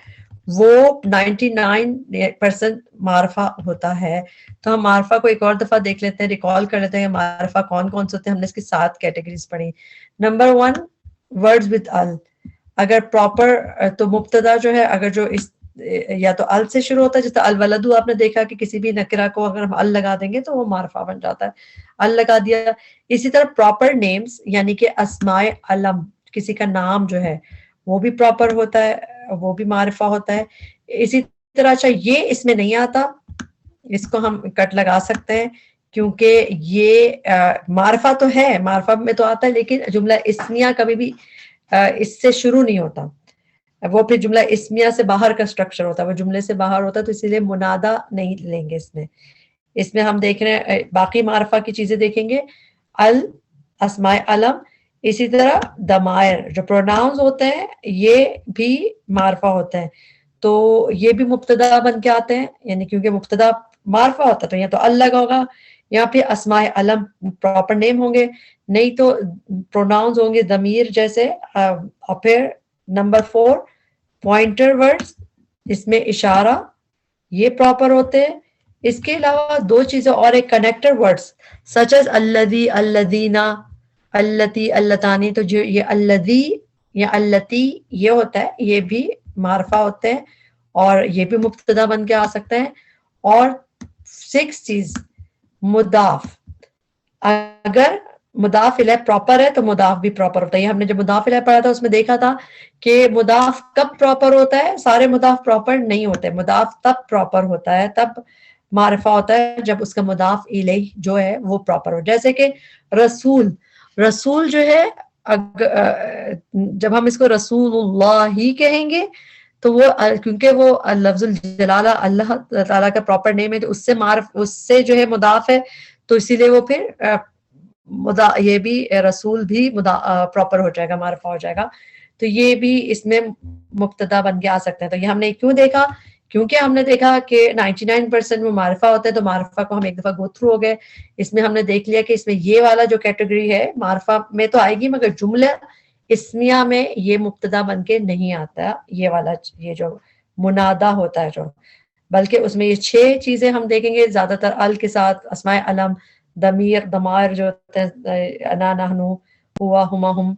وہ 99% معرفہ ہوتا ہے. تو ہم معرفہ کو ایک اور دفعہ دیکھ لیتے ہیں, ریکال کر لیتے ہیں معرفہ کون کون سے ہوتے ہیں. ہم نے اس کی 7 کیٹیگریز پڑھی. نمبر 1 ورڈز وتھ ال, اگر پراپر تو مبتدا جو ہے اگر جو اس یا تو ال سے شروع ہوتا ہے، جیسے الولدو آپ نے دیکھا کہ کسی بھی نکرہ کو اگر ہم ال لگا دیں گے تو وہ معرفہ بن جاتا ہے، ال لگا دیا. اسی طرح پراپر نیمز یعنی کہ اسماء علم، کسی کا نام جو ہے وہ بھی پراپر ہوتا ہے، وہ بھی معرفہ ہوتا ہے. اسی طرح اچھا یہ اس میں نہیں آتا، اس کو ہم کٹ لگا سکتے ہیں کیونکہ یہ معرفہ تو ہے، معرفہ میں تو آتا ہے لیکن جملہ اسمیہ کبھی بھی اس سے شروع نہیں ہوتا، وہ پھر جملہ اسمیہ سے باہر کا سٹرکچر ہوتا ہے، وہ جملے سے باہر ہوتا ہے، تو اسی لیے منادہ نہیں لیں گے اس میں ہم دیکھ رہے ہیں باقی معرفہ کی چیزیں دیکھیں گے، ال، اسماء علم. اسی طرح دمائر جو پروناؤنز ہوتے ہیں یہ بھی معرفہ ہوتے ہیں، تو یہ بھی مبتدا بن کے آتے ہیں، یعنی کیونکہ مبتدا معرفہ ہوتا ہے تو یا تو ال لگا ہوگا یا پھر اسماء علم پراپر نیم ہوں گے، نہیں تو پروناؤنز ہوں گے ضمیر جیسے. اور پھر نمبر 4 پوائنٹر ورڈز، اس میں اشارہ، یہ پراپر ہوتے ہیں. اس کے علاوہ دو چیزیں اور، ایک کنیکٹر ورڈز سچ از الذی، الذین، اللتی، اللتانی، تو جو یہ الذی یا اللتی یہ ہوتا ہے یہ بھی معرفہ ہوتے ہیں اور یہ بھی مبتدا بن کے آ سکتے ہیں. اور 6 چیز مضاف، اگر مضاف الیہ پراپر ہے تو مضاف بھی پراپر ہوتا ہے. یہ ہم نے جب مضاف الیہ پڑھا تھا اس میں دیکھا تھا کہ مضاف کب پراپر ہوتا ہے، سارے مضاف پراپر نہیں ہوتے، مضاف تب پراپر ہوتا ہے، تب معرفہ ہوتا ہے جب اس کا مضاف الیہ جو ہے وہ پراپر ہو. جیسے کہ رسول، رسول جو ہے جب ہم اس کو رسول اللہ ہی کہیں گے تو وہ کیونکہ وہ لفظ الجلالہ اللہ تعالیٰ کا پراپر نیم ہے تو اس سے جو ہے مضاف ہے، تو اسی لیے وہ پھر یہ بھی رسول بھی پراپر ہو جائے گا، معرفہ ہو جائے گا. تو یہ بھی اس میں مبتدا بن کے آ سکتے ہیں. تو یہ ہم نے کیوں دیکھا، کیونکہ ہم نے دیکھا کہ 99% میں معرفہ ہوتا ہے، تو معرفہ کو ہم ایک دفعہ گو تھرو ہو گئے. اس میں ہم نے دیکھ لیا کہ اس میں یہ والا جو کیٹیگری ہے معرفہ میں تو آئے گی مگر جملہ اسمیہ میں یہ مبتدا بن کے نہیں آتا، یہ والا یہ جو منادہ ہوتا ہے جو، بلکہ اس میں یہ 6 چیزیں ہم دیکھیں گے زیادہ تر ال کے ساتھ، اسماء علم، ضمائر جو ہوتے ہیں انا، نحنو، ہوا، ہما، ہم،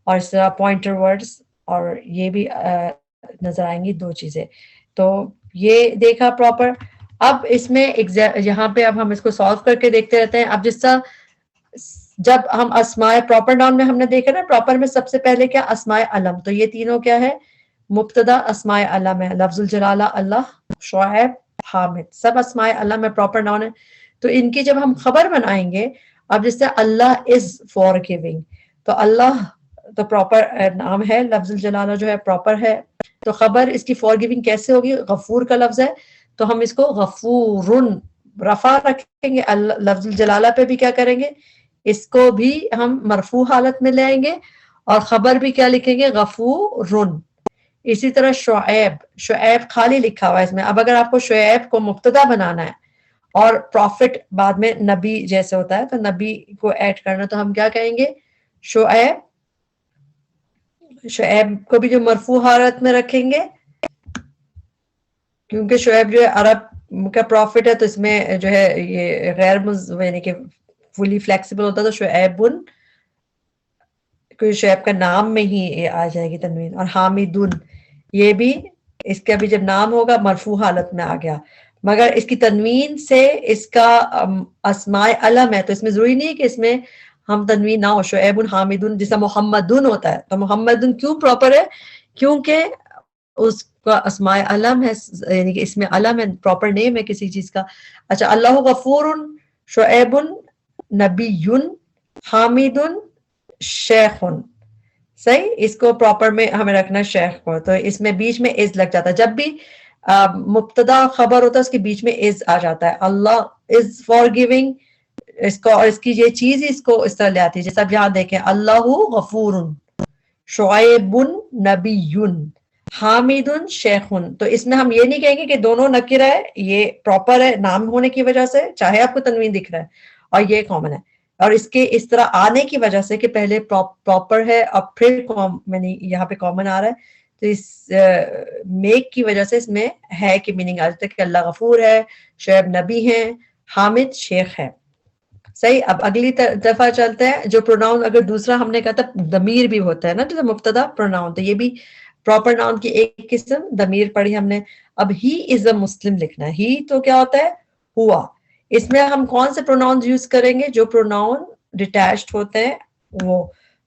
اور اس طرح پوائنٹر ورڈز، اور یہ بھی نظر آئیں گی 2 چیزیں. تو یہ دیکھا پراپر. اب اس میں یہاں پہ اب ہم اس کو سالو کر کے دیکھتے رہتے ہیں. اب جس طرح جب ہم اسماء پراپر ناؤن میں ہم نے دیکھا نا، پراپر میں سب سے پہلے کیا اسماء علم، تو یہ تینوں کیا ہے مبتدا اسماء علم ہے، لفظ الجلالہ اللہ، شعیب، حامد، سب اسماء علم میں پراپر ناؤن ہے. تو ان کی جب ہم خبر بنائیں گے، اب جس طرح اللہ از فار گیونگ، تو اللہ تو پراپر نام ہے، لفظ الجلالہ جو ہے پراپر ہے، تو خبر اس کی فار گیونگ کیسے ہوگی، غفور کا لفظ ہے تو ہم اس کو غفورن رفع رکھیں گے، لفظ الجلالہ پہ بھی کیا کریں گے، اس کو بھی ہم مرفوع حالت میں لے آئیں گے اور خبر بھی کیا لکھیں گے، غفورن. اسی طرح شعیب، شعیب خالی لکھا ہوا ہے اس میں. اب اگر آپ کو شعیب کو مبتدا بنانا ہے اور پروفٹ بعد میں نبی جیسے ہوتا ہے تو نبی کو ایڈ کرنا، تو ہم کیا کہیں گے، شعیب، شعیب کو بھی جو مرفوع حالت میں رکھیں گے کیونکہ شعیب جو ہے عرب کا پروفٹ ہے، تو اس میں جو ہے یہ غیر یعنی کہ فلی فلیکسیبل ہوتا ہے، تو شعیبن، کوئی شعیب کا نام میں ہی آ جائے گی تنوین. اور حامدن، یہ بھی اس کا بھی جب نام ہوگا مرفوع حالت میں آ گیا، مگر اس کی تنوین سے اس کا اسماء علم ہے تو اس میں ضروری نہیں ہے کہ اس میں ہم تنوین نہ ہو. شعیب حامدن جیسا محمدن ہوتا ہے، تو محمدن کیوں پراپر ہے، کیونکہ اس کا اسماء علم ہے، یعنی کہ اس میں علم ہے، پراپر نیم ہے کسی چیز کا. اچھا، اللہ غفور، شعیب، نبی، حامد، شیخ، صحیح، اس کو پراپر میں ہمیں رکھنا شیخ کو، تو اس میں بیچ میں از لگ جاتا ہے. جب بھی مبتدا خبر ہوتا ہے اس کے بیچ میں از آ جاتا ہے. اللہ از فار گیونگ، اس کو اور اس کی یہ چیز اس کو اس طرح لے آتی ہے. جیسے اب یہاں دیکھیں، اللہ غفور، شعیب نبی، حامد شیخ، تو اس میں ہم یہ نہیں کہیں گے کہ دونوں نکرہ ہے، یہ پراپر ہے نام ہونے کی وجہ سے، چاہے آپ کو تنوین دکھ رہا ہے، اور یہ کامن ہے. اور اس کے اس طرح آنے کی وجہ سے کہ پہلے پراپر ہے اور پھر یہاں پہ کامن آ رہا ہے، تو اس میک کی وجہ سے اس میں ہے کہ میننگ آ جاتا ہے کہ اللہ غفور ہے، شعیب نبی ہیں، حامد شیخ ہے. صحیح. اب اگلی دفعہ چلتے ہیں. جو پروناؤن اگر دوسرا ہم نے کہا تھا ضمیر بھی ہوتا ہے نا, جو مبتدا پروناؤن, تو یہ بھی پراپر ناؤن کی ایک قسم ضمیر پڑھی ہم نے. اب ہی از اے مسلم لکھنا ہے. ہی تو کیا ہوتا ہے, ہوا. اس میں ہم کون سے پروناؤن یوز کریں گے؟ جو پروناؤن ڈیٹیچڈ ہوتے ہیں وہ,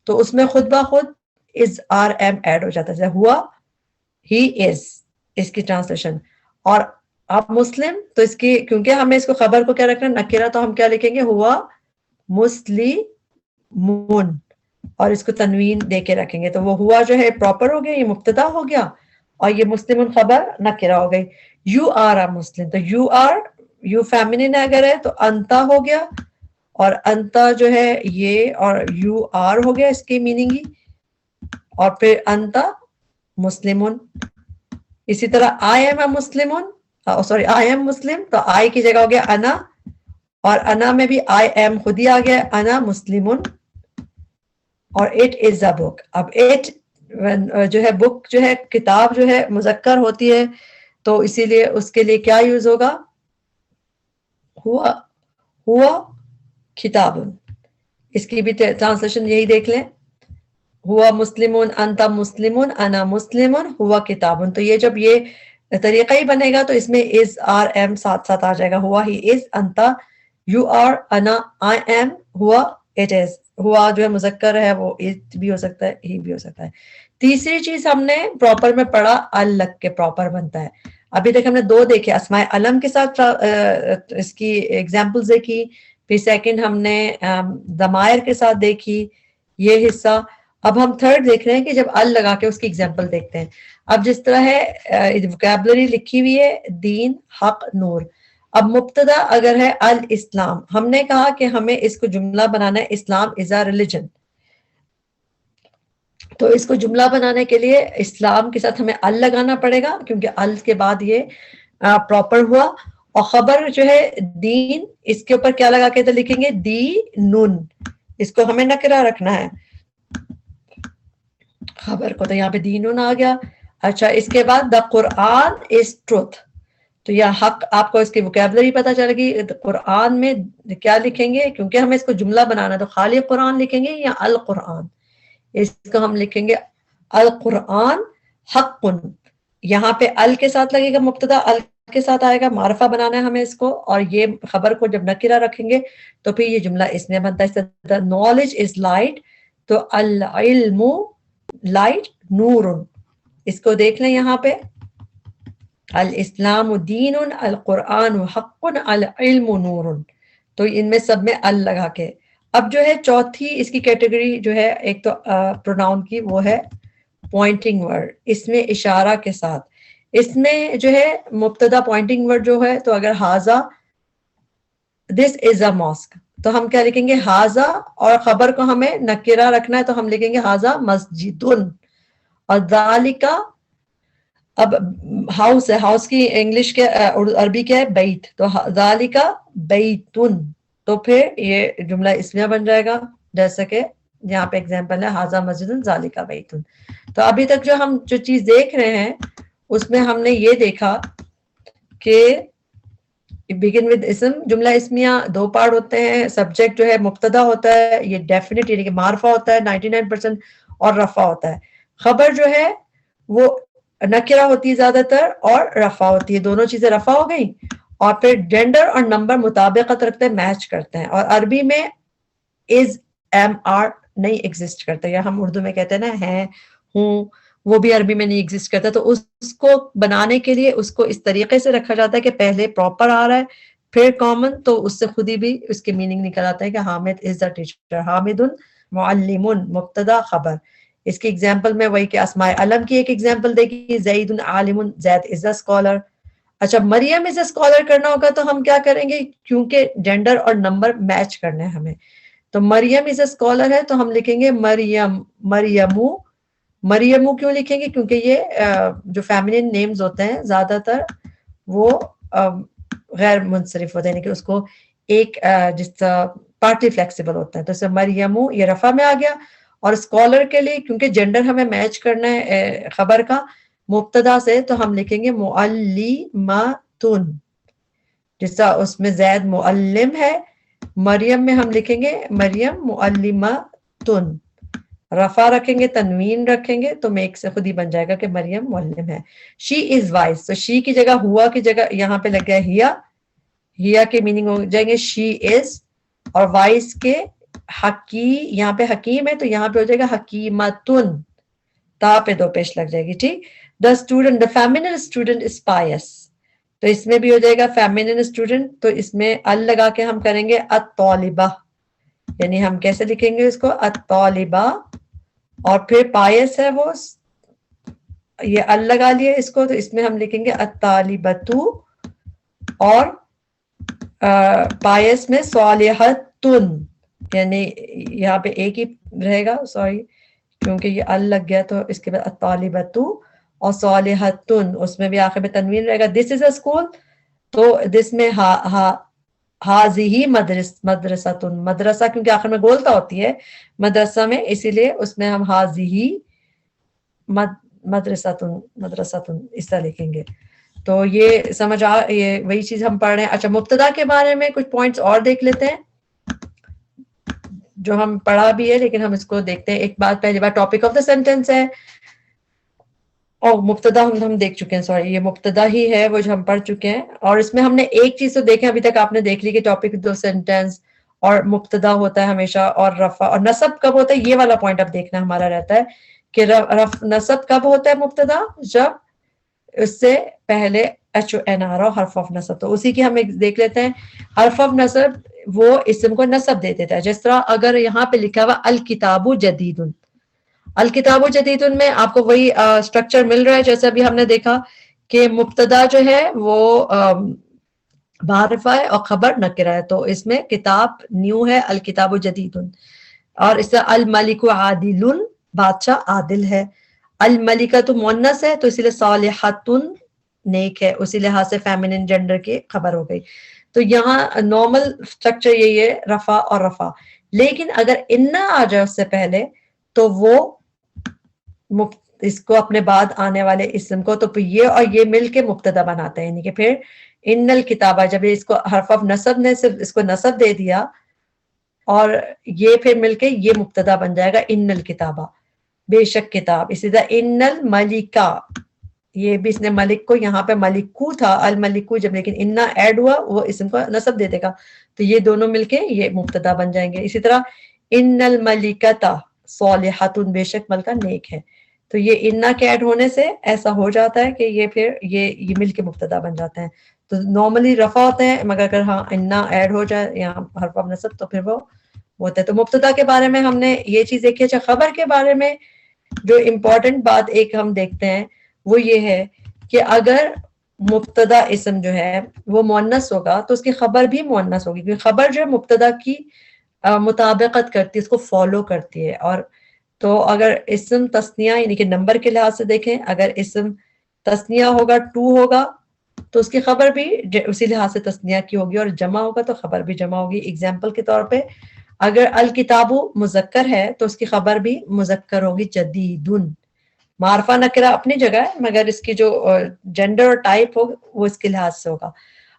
تو اس میں خود بخود از آر ایم ایڈ ہو جاتا ہے. جیسے ہوا, ہی از, اس کی ٹرانسلیشن. اور اب مسلم, تو اس کی کیونکہ ہمیں اس کو خبر کو کیا رکھنا, نکرہ, تو ہم کیا لکھیں گے, ہوا مسلمون, اور اس کو تنوین دے کے رکھیں گے. تو وہ ہوا جو ہے پراپر ہو گیا, یہ مبتدا ہو گیا, اور یہ مسلمون خبر نکرہ ہو گئی. یو آر اے مسلم, تو یو آر, یو فیمنن اگر ہے تو انتا ہو گیا, اور انتا جو ہے یہ, اور یو آر ہو گیا اس کی میننگ ہی, اور پھر انتا مسلمون. اسی طرح آئی ایم اے مسلمون, سوری آئی ایم مسلم, تو آئی کی جگہ ہو گیا انا, اور انا میں بھی آئی ایم خود ہی آ گیا, انا مسلمون. اور اٹ از اے بک. اب اٹ جو ہے بک جو ہے کتاب جو ہے مذکر ہوتی ہے, تو اسی لیے اس کے لیے کیا یوز ہوگا, ہوا کتاب. اس کی بھی ٹرانسلیشن یہی دیکھ لیں, ہوا مسلمون, انتا مسلمون, انا مسلمون, ہوا کتابن. تو یہ جب یہ طریقہ ہی بنے گا تو اس میں از آر ایم ساتھ ساتھ آ جائے گا. ہوا ہی از, انتا یو آر, انا آئی ایم, ہوا اٹ از. ہوا جو ہے مذکر ہے وہ اٹ بھی ہو سکتا ہے, ہی بھی ہو سکتا ہے. تیسری چیز ہم نے پراپر میں پڑھا, ال لگ کے پراپر بنتا ہے. ابھی تک ہم نے دو دیکھے, اسماء علم کے ساتھ اس کی ایگزامپلز دیکھی, پھر سیکنڈ ہم نے ضمائر کے ساتھ دیکھی یہ حصہ. اب ہم تھرڈ دیکھ رہے ہیں کہ جب ال لگا کے اس کی ایگزامپل دیکھتے ہیں. اب جس طرح ہے ووکیبلری لکھی ہوئی ہے, دین, حق, نور. اب مبتدا اگر ہے الاسلام, ہم نے کہا کہ ہمیں اس کو جملہ بنانا ہے, اسلام از اے ریلیجن. تو اس کو جملہ بنانے کے لیے اسلام کے ساتھ ہمیں ال لگانا پڑے گا, کیونکہ ال کے بعد یہ پراپر ہوا. اور خبر جو ہے دین, اس کے اوپر کیا لگا کے لکھیں گے, دی نون, اس کو ہمیں نکرہ رکھنا ہے خبر کو. تو یہاں پہ دینون آ گیا. اچھا, اس کے بعد دا قرآن از ٹروتھ. تو یہ حق, آپ کو اس کی ووکیبلری پتا چلے گی. قرآن میں کیا لکھیں گے, کیونکہ ہمیں اس کو جملہ بنانا, تو خالی قرآن لکھیں گے یا القرآن. اس کو ہم لکھیں گے القرآن حق. یہاں پہ ال کے ساتھ لگے گا مبتدا, ال کے ساتھ آئے گا, معرفہ بنانا ہے ہمیں اس کو, اور یہ خبر کو جب نکرہ رکھیں گے تو پھر یہ جملہ اس میں بنتا ہے. نالج از لائٹ, تو العلم لائٹ, نور. اس کو دیکھ لیں یہاں پہ, الاسلام دین, القرآن حق, العلم نور. تو ان میں سب میں ال لگا کے. اب جو ہے چوتھی اس کی کیٹیگری جو ہے, ایک تو پروناؤن کی, وہ ہے پوائنٹنگ ورڈ, اس میں اشارہ کے ساتھ. اس میں جو ہے مبتدا پوائنٹنگ ورڈ جو ہے, تو اگر ہاذا, دس از اے ماسک, تو ہم کیا لکھیں گے, ہاذا, اور خبر کو ہمیں نکرہ رکھنا ہے تو ہم لکھیں گے ہاذا مسجدن. اور ذالکا, اب ہاؤس ہے, ہاؤس کی انگلش کے عربی کیا ہے, بیت, تو ذالکا بیتن. تو پھر یہ جملہ اسمیہ بن جائے گا, جیسا کہ یہاں پہ ایگزامپل ہے ہاذا مسجدن ذالکا بیتن. تو ابھی تک جو ہم جو چیز دیکھ رہے ہیں اس میں ہم نے یہ دیکھا کہ بگن ود اسم, جملہ اسمیہ دو پارٹ ہوتے ہیں. سبجیکٹ جو ہے مبتدا ہوتا ہے, یہ ڈیفینٹ یعنی کہ معرفہ ہوتا ہے 99%, اور رفع ہوتا ہے. خبر جو ہے وہ نکرہ ہوتی ہے زیادہ تر, اور رفع ہوتی ہے, دونوں چیزیں رفع ہو گئی. اور پھر جینڈر اور نمبر مطابقت رکھتے ہیں, میچ کرتے ہیں. اور عربی میں از, ایم, آر نہیں ایگزسٹ کرتا, یا ہم اردو میں کہتے ہیں نا ہیں, ہوں, وہ بھی عربی میں نہیں ایگزسٹ کرتا. تو اس کو بنانے کے لیے اس کو اس طریقے سے رکھا جاتا ہے کہ پہلے پراپر آ رہا ہے, پھر کامن, تو اس سے خود ہی بھی اس کے میننگ نکل آتا ہے کہ حامد از دا ٹیچر, حامد معلم, مبتدا خبر. اس کی ایگزامپل میں وہی کہ اسماء علم کی ایک ایگزامپل دیکھی, زید عالم, زید از اے اسکالر. اچھا, مریم از اے اسکالر کرنا ہوگا تو ہم کیا کریں گے, کیونکہ جینڈر اور نمبر میچ کرنے ہیں ہمیں, تو مریم از اے اسکالر ہے تو ہم لکھیں گے مریم, مریمو. مریمو کیوں لکھیں گے, کیونکہ یہ جو فیمینن نیمز ہوتے ہیں زیادہ تر وہ غیر منصرف ہوتے ہیں, یعنی کہ اس کو ایک جس طرح پارٹلی فلیکسیبل ہوتا ہے. تو اسے مریمو یہ رفع میں آ گیا. اور اسکالر کے لیے کیونکہ جینڈر ہمیں میچ کرنا ہے خبر کا مبتدا سے, تو ہم لکھیں گے معلماتن, جس طرح اس میں زید معلم ہے مریم میں ہم لکھیں گے مریم معلمتن، رفع رکھیں گے تنوین رکھیں گے تو میک سے خود ہی بن جائے گا کہ مریم معلم ہے. شی از وائز، تو شی کی جگہ ہوا کی جگہ یہاں پہ لگ گیا ہیا کے میننگ ہو جائیں گے شی از، اور وائز کے یہاں پہ حکیم ہے تو یہاں پہ ہو جائے گا حکیمتن، تا پہ دو پیش لگ جائے گی. ٹھیک. دا فیمینن اسٹوڈنٹ از پائس، تو اس میں بھی ہو جائے گا فیمینن اسٹوڈنٹ، تو اس میں ال لگا کے ہم کریں گے الطالبہ، یعنی ہم کیسے لکھیں گے اس کو الطالبہ، اور پھر پائس ہے وہ یہ ال لگا لیا اس کو، تو اس میں ہم لکھیں گے الطالبتو، اور پائس میں صالحتن، یعنی یہاں پہ ایک ہی رہے گا، سوری کیونکہ یہ ال لگ گیا تو اس کے بعد الطالبتو اور صالحتن، اس میں بھی آخر میں تنوین رہے گا. دس از اے اسکول، تو دس میں ہاذہی مدرسۃن، مدرسہ کیونکہ آخر میں گولتا ہوتی ہے مدرسہ میں، اسی لیے اس میں ہم ہاذہی مدرسۃن اس طرح لکھیں گے. تو یہ سمجھ یہ وہی چیز ہم پڑھ رہے ہیں. اچھا مبتدا کے بارے میں کچھ پوائنٹس اور دیکھ لیتے ہیں جو ہم پڑھا بھی ہے لیکن ہم اس کو دیکھتے ہیں. ایک بات پہلی بار ٹاپک آف دا سینٹینس ہے، اور مبتدا ہم دیکھ چکے ہیں، سوری یہ مبتدا ہی ہے وہ جو ہم پڑھ چکے ہیں. اور اس میں ہم نے ایک چیز تو دیکھیں ابھی تک آپ نے دیکھ لی کہ ٹاپک دو سینٹینس اور مبتدا ہوتا ہے ہمیشہ، اور رفع اور نصب کب ہوتا ہے، یہ والا پوائنٹ اب دیکھنا ہمارا رہتا ہے کہ نصب کب ہوتا ہے مبتدا، جب اس سے پہلے H O N R O حرف آف نصب. تو اسی کی ہم ایک دیکھ لیتے ہیں. حرف آف نصب وہ اسم کو نصب دے دیتا ہے، جس طرح اگر یہاں پہ لکھا ہوا الکتاب جدید، الکتاب جدید میں آپ کو وہی اسٹرکچر مل رہا ہے جیسے ابھی ہم نے دیکھا کہ مبتدا جو ہے وہ معرفہ ہے اور خبر نکرہ ہے. تو اس میں کتاب نیو ہے، الکتاب جدید، اور اس سے الملک عادل، بادشاہ عادل ہے. الملکہ تو مؤنث ہے تو اسی لیے صالحتن نیک ہے، اسی لحاظ سے فیمینن جینڈر کی خبر ہو گئی. تو یہاں نارمل اسٹرکچر یہی ہے رفع اور رفع. لیکن اگر انا آ جائے اس سے پہلے تو وہ اس کو اپنے بعد آنے والے اسم کو تو یہ اور یہ مل کے مبتدا بناتے ہیں، یعنی کہ پھر ان الکتابہ جب اس کو حرف آف نصب نے صرف اس کو نصب دے دیا اور یہ پھر مل کے یہ مبتدا بن جائے گا ان الکتابہ، بے شک کتاب. اسی طرح ان الملکہ، یہ بھی اس نے ملک کو یہاں پہ ملکو تھا الملکو، جب لیکن انا ایڈ ہوا وہ اسم کو نصب دے دے گا تو یہ دونوں مل کے یہ مبتدا بن جائیں گے. اسی طرح ان الملکتا صالحتن، بے شک ملکہ نیک ہے. تو یہ انا کے ایڈ ہونے سے ایسا ہو جاتا ہے کہ یہ پھر یہ مل کے مبتدا بن جاتے ہیں. تو نارملی رفع ہوتے ہیں مگر اگر ہاں انا ایڈ ہو جائے یہاں حرف آف نصب تو پھر وہ ہوتا ہے. تو مبتدا کے بارے میں ہم نے یہ چیز دیکھی. اچھا خبر کے بارے میں جو امپورٹنٹ بات ایک ہم دیکھتے ہیں وہ یہ ہے کہ اگر مبتدا اسم جو ہے وہ مؤنث ہوگا تو اس کی خبر بھی مؤنث ہوگی، کیونکہ خبر جو ہے مبتدا کی مطابقت کرتی ہے، اس کو فالو کرتی ہے. اور تو اگر اسم تثنیہ یعنی کہ نمبر کے لحاظ سے دیکھیں، اگر اسم تثنیہ ہوگا 2 ہوگا تو اس کی خبر بھی اسی لحاظ سے تثنیہ کی ہوگی، اور جمع ہوگا تو خبر بھی جمع ہوگی. اگزامپل کے طور پہ اگر الکتاب مذکر ہے تو اس کی خبر بھی مذکر ہوگی جدیدن. معرفہ نکرہ اپنی جگہ ہے مگر اس کی جو جینڈر اور ٹائپ ہوگا وہ اس کے لحاظ سے ہوگا.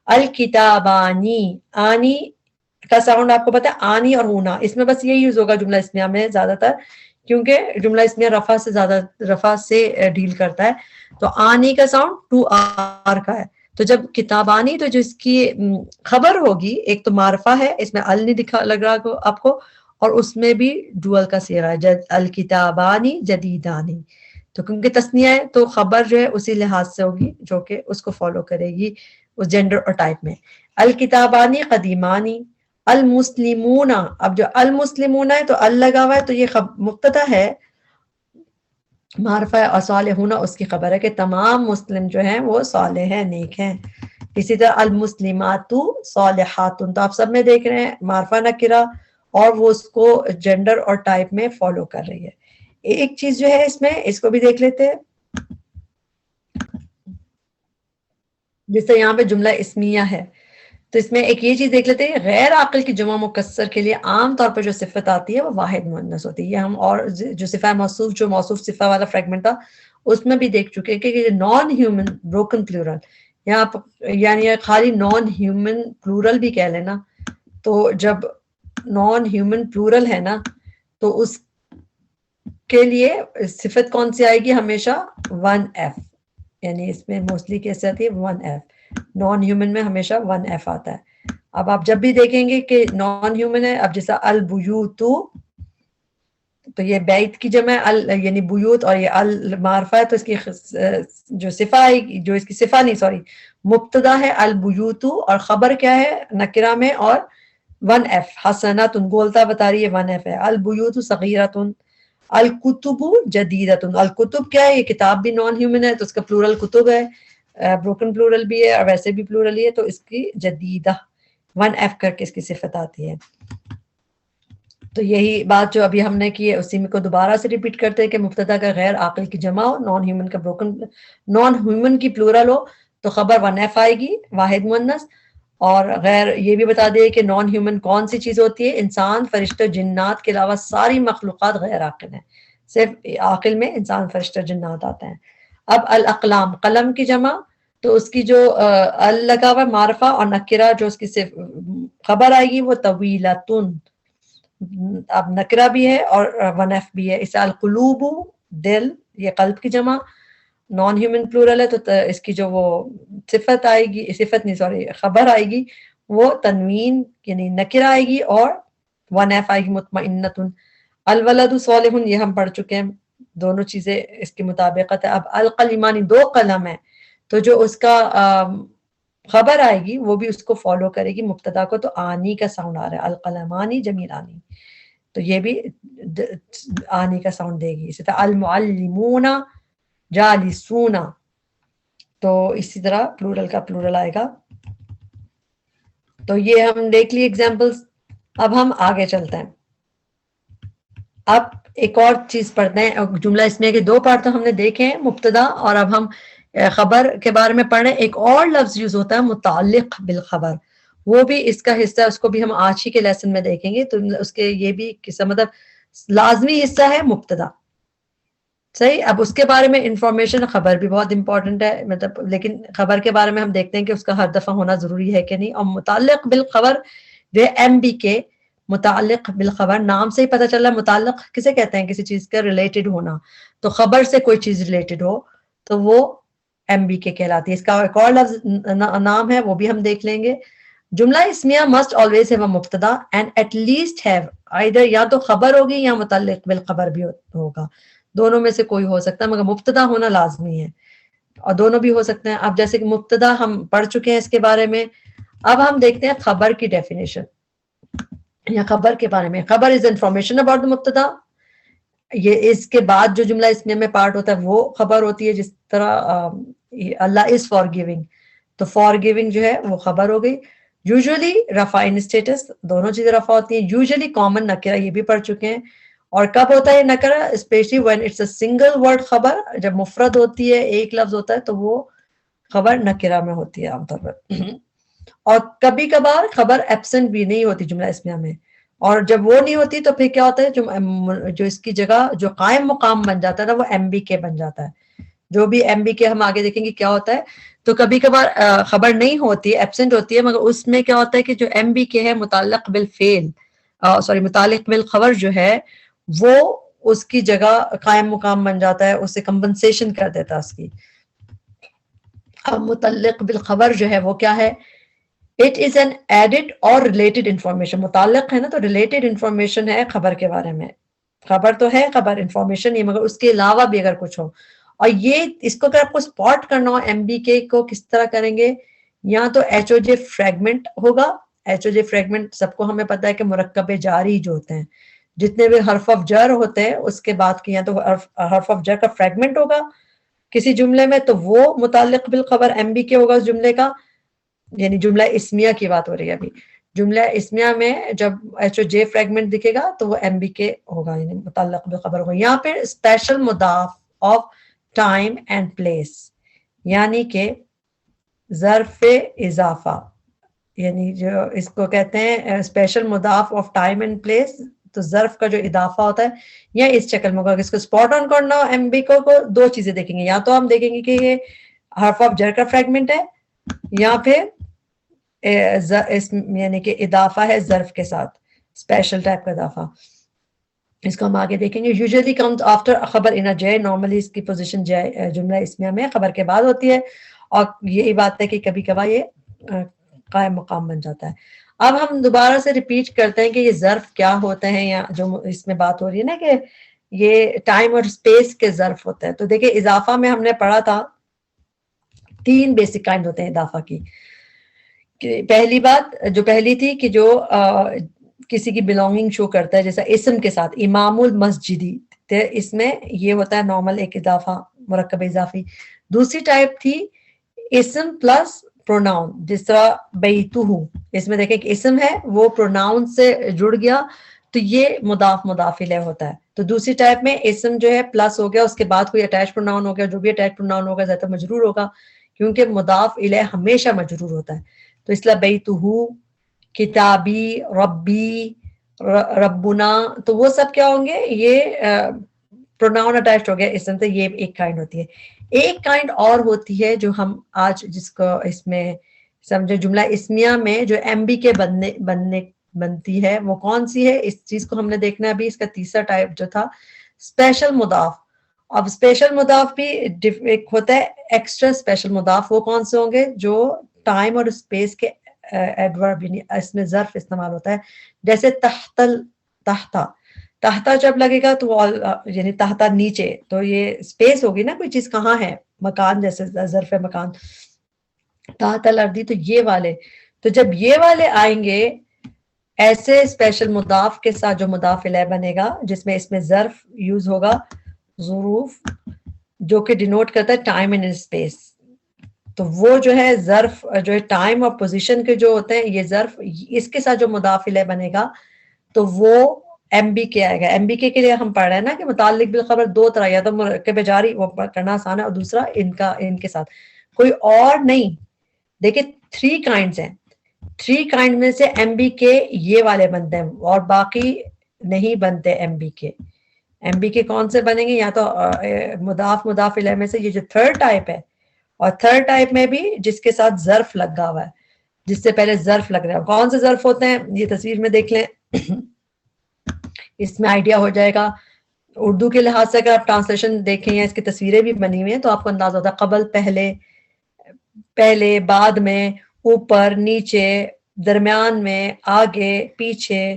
الکتابانی، آنی کا ساؤنڈ آپ کو پتا ہے آنی اور ہونا، اس میں بس یہی یوز ہوگا جملہ اسمیہ میں زیادہ تر، کیونکہ جملہ اسمیہ رفع سے زیادہ رفع سے ڈیل کرتا ہے. تو آنی کا ساؤنڈ 2 آر کا ہے. تو جب کتابانی تو جو اس کی خبر ہوگی ایک تو معرفہ ہے، اس میں ال نہیں دکھا لگ رہا آپ کو، اور اس میں بھی ڈوئل کا صیغہ ہے الکتابانی جدیدانی. تو کیونکہ تثنیہ ہے تو خبر جو ہے اسی لحاظ سے ہوگی جو کہ اس کو فالو کرے گی اس جینڈر اور ٹائپ میں. الکتابانی قدیمانی. المسلمون، اب جو المسلمون ہے تو ال لگا ہوا ہے تو یہ مبتدا ہے معرفہ ہے، اور صالحون اس کی خبر ہے کہ تمام مسلم جو ہیں وہ صالح ہیں، نیک ہیں. اسی طرح المسلمات صالحات، تو آپ سب میں دیکھ رہے ہیں معرفہ نکرہ اور وہ اس کو جینڈر اور ٹائپ میں فالو کر رہی ہے. ایک چیز جو ہے اس میں اس کو بھی دیکھ لیتے ہیں، جس سے یہاں پہ جملہ اسمیہ ہے تو اس میں ایک یہ چیز دیکھ لیتے ہیں، غیر عاقل کی جمع مکسر کے لیے عام طور پر جو صفت آتی ہے وہ واحد مؤنث ہوتی ہے. یہ ہم اور جو صفہ موصوف جو موصوف صفہ والا فریگمنٹ تھا اس میں بھی دیکھ چکے ہیں کہ نان ہیومن بروکن پلورل، یہاں یعنی خالی نان ہیومن پلورل بھی کہہ لینا تو جب نان ہیومن پلورل ہے نا تو اس کے لیے صفت کون سی آئے گی ہمیشہ 1F، یعنی اس میں موسٹلی کیسے آتی ہے 1F، نان ہیومن میں ہمیشہ 1F آتا ہے۔ اب آپ جب بھی دیکھیں گے کہ نان ہیومن ہے، اب جیسا البیوتو تو یہ بیت کی جمع یعنی بیوت، اور یہ المعرفہ ہے تو اس کی جو صفہ آئے گی، جو اس کی صفہ نہیں سوری مبتدا ہے البیوتو، اور خبر کیا ہے نکرہ میں اور 1F، حسنات گولتا بتا رہی ہے 1F ہے، البیوت صغیرۃ، الکتب جدیدۃ، الکتب کیا ہے یہ کتاب بھی نان ہیومن ہے تو اس کا پلورل کتب ہے، بروکن پلورل بھی ہے اور ویسے بھی پلورل ہی ہے، تو اس کی جدیدہ 1F کر کے اس کی صفت آتی ہے۔ تو یہی بات جو ابھی ہم نے کی ہے اسی میں کو دوبارہ سے ریپیٹ کرتے ہیں کہ مبتدا کا غیر عاقل کی جمع ہو، نان ہیومن کا بروکن، نان ہیومن کی پلورل ہو تو خبر 1F آئے گی واحد مؤنث، اور غیر یہ بھی بتا دیں کہ نان ہیومن کون سی چیز ہوتی ہے، انسان فرشتہ جنات کے علاوہ ساری مخلوقات غیر عاقل ہیں، صرف عاقل میں انسان فرشتہ جنات آتے ہیں۔ اب الاقلام قلم کی جمع تو اس کی جو لگا ہوا معرفہ اور نکرہ جو اس کی خبر آئے گی وہ طویلتن، اب نکرہ بھی ہے اور 1F بھی ہے۔ اس القلوب دل، یہ قلب کی جمع نان ہیومن پلورل ہے تو اس کی جو وہ صفت آئے گی، صفت نہیں سوری خبر آئے گی وہ تنوین یعنی نکرہ آئے گی اور 1F آئے گی مطمئنتن۔ الولد صالح یہ ہم پڑھ چکے ہیں، دونوں چیزیں اس کی مطابقت ہے۔ اب القلمانی دو قلم ہے تو جو اس کا خبر آئے گی وہ بھی اس کو فالو کرے گی مبتدا کو، تو آنی کا ساؤنڈ آ رہا ہے، القلمانی جمیلانی، تو یہ بھی آنی کا ساؤنڈ دے گی۔ اسی طرح المعلمون جالسون، تو اسی طرح پلورل کا پلورل آئے گا۔ تو یہ ہم دیکھ لی ایگزامپلس۔ اب ہم آگے چلتے ہیں، اب ایک اور چیز پڑھتے ہیں، جملہ اس میں کہ دو پارٹ تو ہم نے دیکھے ہیں، مبتدا، اور اب ہم خبر کے بارے میں پڑھ رہے ہیں۔ ایک اور لفظ یوز ہوتا ہے متعلق بالخبر، وہ بھی اس کا حصہ، اس کو بھی ہم آج ہی کے لیسن میں دیکھیں گے، تو اس کے یہ بھی مطلب لازمی حصہ ہے مبتدا، صحیح۔ اب اس کے بارے میں انفارمیشن، خبر بھی بہت امپورٹنٹ ہے مطلب، لیکن خبر کے بارے میں ہم دیکھتے ہیں کہ اس کا ہر دفعہ ہونا ضروری ہے کہ نہیں۔ اور متعلق بالخبر MBK، متعلق بالخبر نام سے ہی پتہ چل رہا ہے متعلق کسے کہتے ہیں، کسی چیز کا ریلیٹڈ ہونا، تو خبر سے کوئی چیز ریلیٹڈ ہو تو وہ MBK کہلاتی ہے۔ اس کا ایک اور لفظ نام ہے وہ بھی ہم دیکھ لیں گے۔ جملہ اسمیہ must always have a مبتدا and at least have either، یا تو خبر ہوگی یا متعلق بالخبر بھی ہوگا، دونوں میں سے کوئی ہو سکتا ہے، مگر مبتدا ہونا لازمی ہے، اور دونوں بھی ہو سکتے ہیں۔ اب جیسے کہ مبتدا ہم پڑھ چکے ہیں اس کے بارے میں، اب ہم دیکھتے ہیں خبر کی ڈیفینیشن یا خبر کے بارے میں۔ خبر از انفارمیشن اباؤٹ دا مبتدا، یہ اس کے بعد جو جملہ اسمیہ میں پارٹ ہوتا ہے وہ خبر ہوتی ہے، جس طرح اللہ از فار گیونگ، تو فار گیونگ جو ہے وہ خبر ہو گئی۔ یوزلی رفع ان اسٹیٹس، دونوں چیزیں رفع ہوتی ہیں۔ یوزلی کامن نکرہ، یہ بھی پڑھ چکے ہیں۔ اور کب ہوتا ہے نکرہ؟ Especially when it's a single word خبر، جب مفرد ہوتی ہے، ایک لفظ ہوتا ہے تو وہ خبر نکرہ میں ہوتی ہے عام طور پر۔ اور کبھی کبھار خبر ایبسنٹ بھی نہیں ہوتی جملہ اسمیہ میں، اور جب وہ نہیں ہوتی تو پھر کیا ہوتا ہے، جو اس کی جگہ جو قائم مقام بن جاتا ہے نا وہ MBK بن جاتا ہے۔ جو بھی MBK ہم آگے دیکھیں گے کیا ہوتا ہے، تو کبھی کبھار خبر نہیں ہوتی، ایبسنٹ ہوتی ہے، مگر اس میں کیا ہوتا ہے کہ جو MBK ہے متعلق بالفعل، متعلق بالخبر جو ہے وہ اس کی جگہ قائم مقام بن جاتا ہے، اسے کمپنسیشن کر دیتا ہے اس کی۔ اب متعلق بالخبر جو ہے وہ کیا ہے؟ اٹ از این ایڈڈ اور ریلیٹڈ انفارمیشن، متعلق ہے نا تو ریلیٹڈ انفارمیشن ہے خبر کے بارے میں، خبر تو ہے، خبر انفارمیشن ہی، مگر اس کے علاوہ بھی اگر کچھ ہو، اور یہ اس کو اگر آپ کو اسپاٹ کرنا ہو MBK کو کس طرح کریں گے، یا تو HOJ فریگمنٹ ہوگا، HOJ فریگمنٹ سب کو ہمیں پتہ ہے کہ مرکب جاری جو ہوتے ہیں، جتنے بھی حرف آف جر ہوتے ہیں اس کے بعد کی یا تو حرف آف جر کا فریگمنٹ ہوگا کسی جملے میں تو وہ متعلق بالخبر MBK ہوگا اس جملے کا، یعنی جملہ اسمیہ کی بات ہو رہی ہے ابھی، جملہ اسمیہ میں جب HOJ فریگمنٹ دکھے گا تو وہ MBK ہوگا، یعنی متعلق بالخبر ہوگا۔ یہاں پہ اسپیشل مضاف آف ٹائم اینڈ پلیس، یعنی کہ ظرف اضافہ، یعنی جو اس کو کہتے ہیں اسپیشل مضاف آف ٹائم اینڈ پلیس، تو ظرف کا جو اضافہ ہوتا ہے یا اس شکل میں ہوگا۔ اس کو اسپاٹ آن کرنا ہو MBK کو دو چیزیں دیکھیں گے، یا تو ہم دیکھیں گے کہ یہ حرف آف جر کا فریگمنٹ ہے، یا پھر یعنی کہ اضافہ ہے ظرف کے ساتھ، اسپیشل ٹائپ کا اضافہ. اس کو ہم آگے دیکھیں گے. یوزلی کمز آفٹر خبر ان جے، نارملی اس کی پوزیشن جملہ اسمیہ میں خبر کے بعد ہوتی ہے، اور یہی بات ہے کہ کبھی کبھار یہ قائم مقام بن جاتا ہے. اب ہم دوبارہ سے ریپیٹ کرتے ہیں کہ یہ ظرف کیا ہوتے ہیں، یا جو اس میں بات ہو رہی ہے نا کہ یہ ٹائم اور اسپیس کے ظرف ہوتے ہیں. تو دیکھیں اضافہ میں ہم نے پڑھا تھا 3 بیسک کائنڈ ہوتے ہیں اضافہ کی. پہلی بات جو پہلی تھی کہ جو کسی کی بلونگنگ شو کرتا ہے، جیسا اسم کے ساتھ امام المسجدی، تو اس میں یہ ہوتا ہے نارمل ایک اضافہ، مرکب اضافی. دوسری ٹائپ تھی اسم پلس پروناؤن، جس طرح بیتہ، اس میں دیکھیں کہ اسم ہے وہ پروناؤن سے جڑ گیا تو یہ مضاف مضاف الیہ ہوتا ہے. تو دوسری ٹائپ میں اسم جو ہے پلس ہو گیا، اس کے بعد کوئی اٹیچ پروناؤن ہو گیا، جو بھی اٹیچ پروناؤن ہوگا زیادہ مجرور ہوگا، کیونکہ مضاف الیہ ہمیشہ مجرور ہوتا ہے. تو اس لیے بیتہ، کتابی، ربی، ربنا، تو وہ سب کیا ہوں گے، یہ پروناؤن اٹیچڈ ہو گیا اسم سے. یہ ایک کائنڈ ہوتی ہے. ایک کائنڈ اور ہوتی ہے جو ہم آج جس کو اس میں سمجھے جملہ اسمیہ میں جو ایم بی کے بنتی ہے، وہ کون سی ہے، اس چیز کو ہم نے دیکھنا ہے ابھی. اس کا تیسرا ٹائپ جو تھا اسپیشل مضاف. اب اسپیشل مضاف بھی ایک ہوتا ہے ایکسٹرا اسپیشل مضاف. وہ کون سے ہوں گے؟ جو ٹائم اور اسپیس کے ایڈورب، یعنی اس میں ظرف استعمال ہوتا ہے. جیسے تحتا جب لگے گا تو یعنی تحتا نیچے، تو یہ اسپیس ہوگی نا، کوئی چیز کہاں ہے، مکان، جیسے ظرف مکان. تحت الارضی، تو یہ والے. تو جب یہ والے آئیں گے ایسے اسپیشل مضاف کے ساتھ جو مضاف الیہ بنے گا، جس میں اس میں ظرف یوز ہوگا، ظروف، جو کہ ڈینوٹ کرتا ہے ٹائم اینڈ اسپیس. تو وہ جو ہے ظرف جو ہے ٹائم اور پوزیشن کے جو ہوتے ہیں، یہ ظرف اس کے ساتھ جو مضاف الیہ بنے گا تو وہ ایم بی کے آئے گا. ایم بی کے لیے ہم پڑھ رہے ہیں نا کہ متعلق بالخبر 2 طرح، یا تو مرکب جاری، وہ کرنا آسان ہے، اور دوسرا ان کے ساتھ کوئی اور نہیں. دیکھیں 3 کائنڈز ہیں، 3 کائنڈ میں سے ایم بی کے یہ والے بنتے ہیں، اور باقی نہیں بنتے ایم بی کے. ایم بی کے کون سے بنیں گے؟ یا تو مضاف الیہ میں سے یہ جو تھرڈ ٹائپ ہے، اور تھرڈ ٹائپ میں بھی جس کے ساتھ ظرف لگا ہوا ہے، جس سے پہلے ظرف لگ رہا ہے. کون سے ظرف ہوتے ہیں یہ تصویر میں دیکھ لیں، اس میں آئیڈیا ہو جائے گا. اردو کے لحاظ سے اگر آپ ٹرانسلیشن دیکھیں یا اس کی تصویریں بھی بنی ہوئی ہیں تو آپ کو اندازہ ہوتا ہے. قبل پہلے، بعد میں، اوپر، نیچے، درمیان میں، آگے، پیچھے،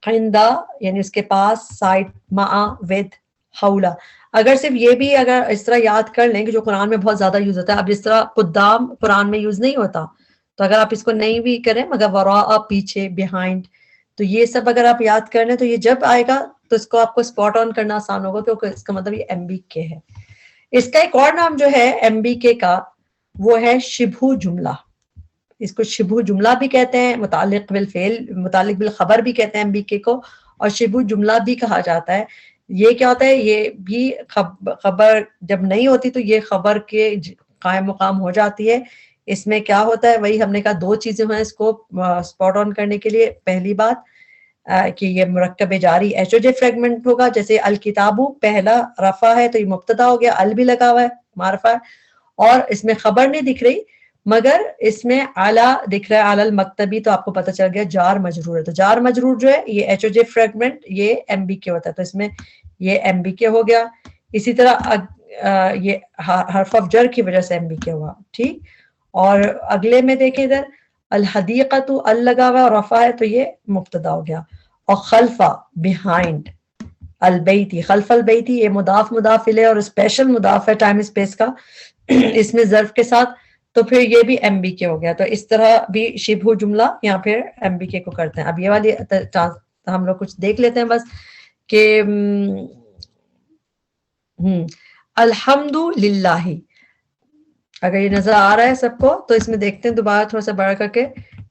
خندہ یعنی اس کے پاس، سائڈ، مع، ود، حولہ. اگر صرف یہ بھی اگر اس طرح یاد کر لیں کہ جو قرآن میں بہت زیادہ یوز ہوتا ہے. اب جس طرح قدام قرآن میں یوز نہیں ہوتا، تو اگر آپ اس کو نہیں بھی کریں مگر وراء، پیچھے، بیہائنڈ، تو یہ سب اگر آپ یاد کر لیں تو یہ جب آئے گا تو اس کو آپ کو اسپاٹ آن کرنا آسان ہوگا، کیونکہ اس کا مطلب یہ ایم بی کے ہے. اس کا ایک اور نام جو ہے ایم بی کے کا، وہ ہے شبہ جملہ. اس کو شبہ جملہ بھی کہتے ہیں، متعلق بالفعل، متعلق بالخبر بھی کہتے ہیں ایم بی کے کو، اور شبہ جملہ بھی کہا جاتا ہے. یہ کیا ہوتا ہے؟ یہ بھی خبر جب نہیں ہوتی تو یہ خبر کے قائم مقام ہو جاتی ہے. اس میں کیا ہوتا ہے؟ وہی ہم نے کہا 2 چیزیں ہیں اس کو اسپاٹ آن کرنے کے لیے. پہلی بات کہ یہ مرکب جاری ایچ او جے فریگمنٹ ہوگا. جیسے الکتابو پہلا رفع ہے تو یہ مبتدا ہو گیا، ال بھی لگا ہوا ہے، معرفہ ہے، اور اس میں خبر نہیں دکھ رہی مگر اس میں اعلیٰ دکھ رہا ہے، اعلی المکتبی، تو آپ کو پتہ چل گیا جار مجرور ہے. تو جار مجرور جو ہے یہ ایچ او جے فریگمنٹ یہ ایم بی کے ہوتا ہے، تو اس میں یہ ایم بی کے ہو گیا. اسی طرح یہ حرف آف جر کی وجہ سے ایم بی کے ہوا. ٹھیک. اور اگلے میں دیکھیں ادھر الحدیقۃ، ال لگا ہوا ہے اور رفع ہے تو یہ مبتدا ہو گیا. اور خلفہ بیہائنڈ، البیتی، خلف البیتی، یہ مضاف الیہ اور اسپیشل مضاف ہے ٹائم اسپیس کا اس میں ظرف کے ساتھ، تو پھر یہ بھی ایم بی کے ہو گیا. تو اس طرح بھی شبہ جملہ یہاں پھر ایم بی کے کو کرتے ہیں. اب یہ والی ہم لوگ کچھ دیکھ لیتے ہیں بس کہ الحمد للہ. اگر یہ نظر آ رہا ہے سب کو تو اس میں دیکھتے ہیں دوبارہ تھوڑا سا بڑا کر کے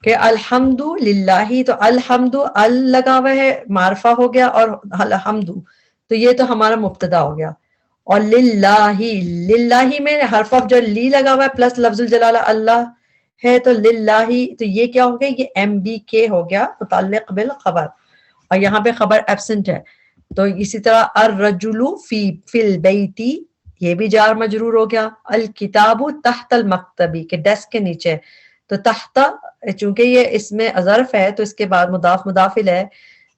کہ الحمد للہ، تو الحمد ال لگا ہوا ہے، معرفہ ہو گیا، اور الحمد تو یہ تو ہمارا مبتدا ہو گیا. اور للہ میں حرف آف جر لی لگا ہوا ہے پلس لفظ الجلالہ اللہ ہے، تو للہ تو یہ کیا ہو گیا؟ یہ ایم بی کے ہو گیا، متعلق بالخبر، اور یہاں پہ خبر ایبسنٹ ہے. تو اسی طرح الرجل فی البیتی، یہ بھی جار مجرور ہو گیا. الکتاب تحت المکتبی، کہ ڈیسک کے نیچے، تو تحت چونکہ یہ اس میں ظرف ہے تو اس کے بعد مضاف مضافل ہے،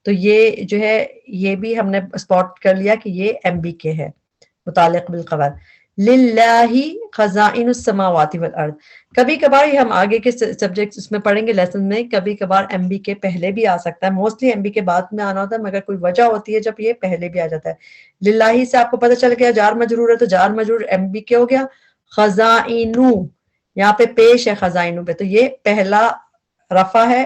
تو یہ جو ہے یہ بھی ہم نے اسپاٹ کر لیا کہ یہ ایم بی کے ہے متعلق بالخبر. للہ خزائن السماوات والارض. کبھی کبھار ہم آگے کے سبجیکٹس اس میں پڑھیں گے لیسن میں، کبھی کبھار ایم بی کے پہلے بھی آ سکتا ہے، موسٹلی ایم بی کے بعد میں آنا ہوتا ہے، مگر کوئی وجہ ہوتی ہے جب یہ پہلے بھی آ جاتا ہے. للہ سے آپ کو پتہ چل گیا جار مجرور ہے تو جار مجرور ایم بی کے ہو گیا. خزائنو یہاں پہ پیش ہے خزائنو پہ، تو یہ پہلا رفع ہے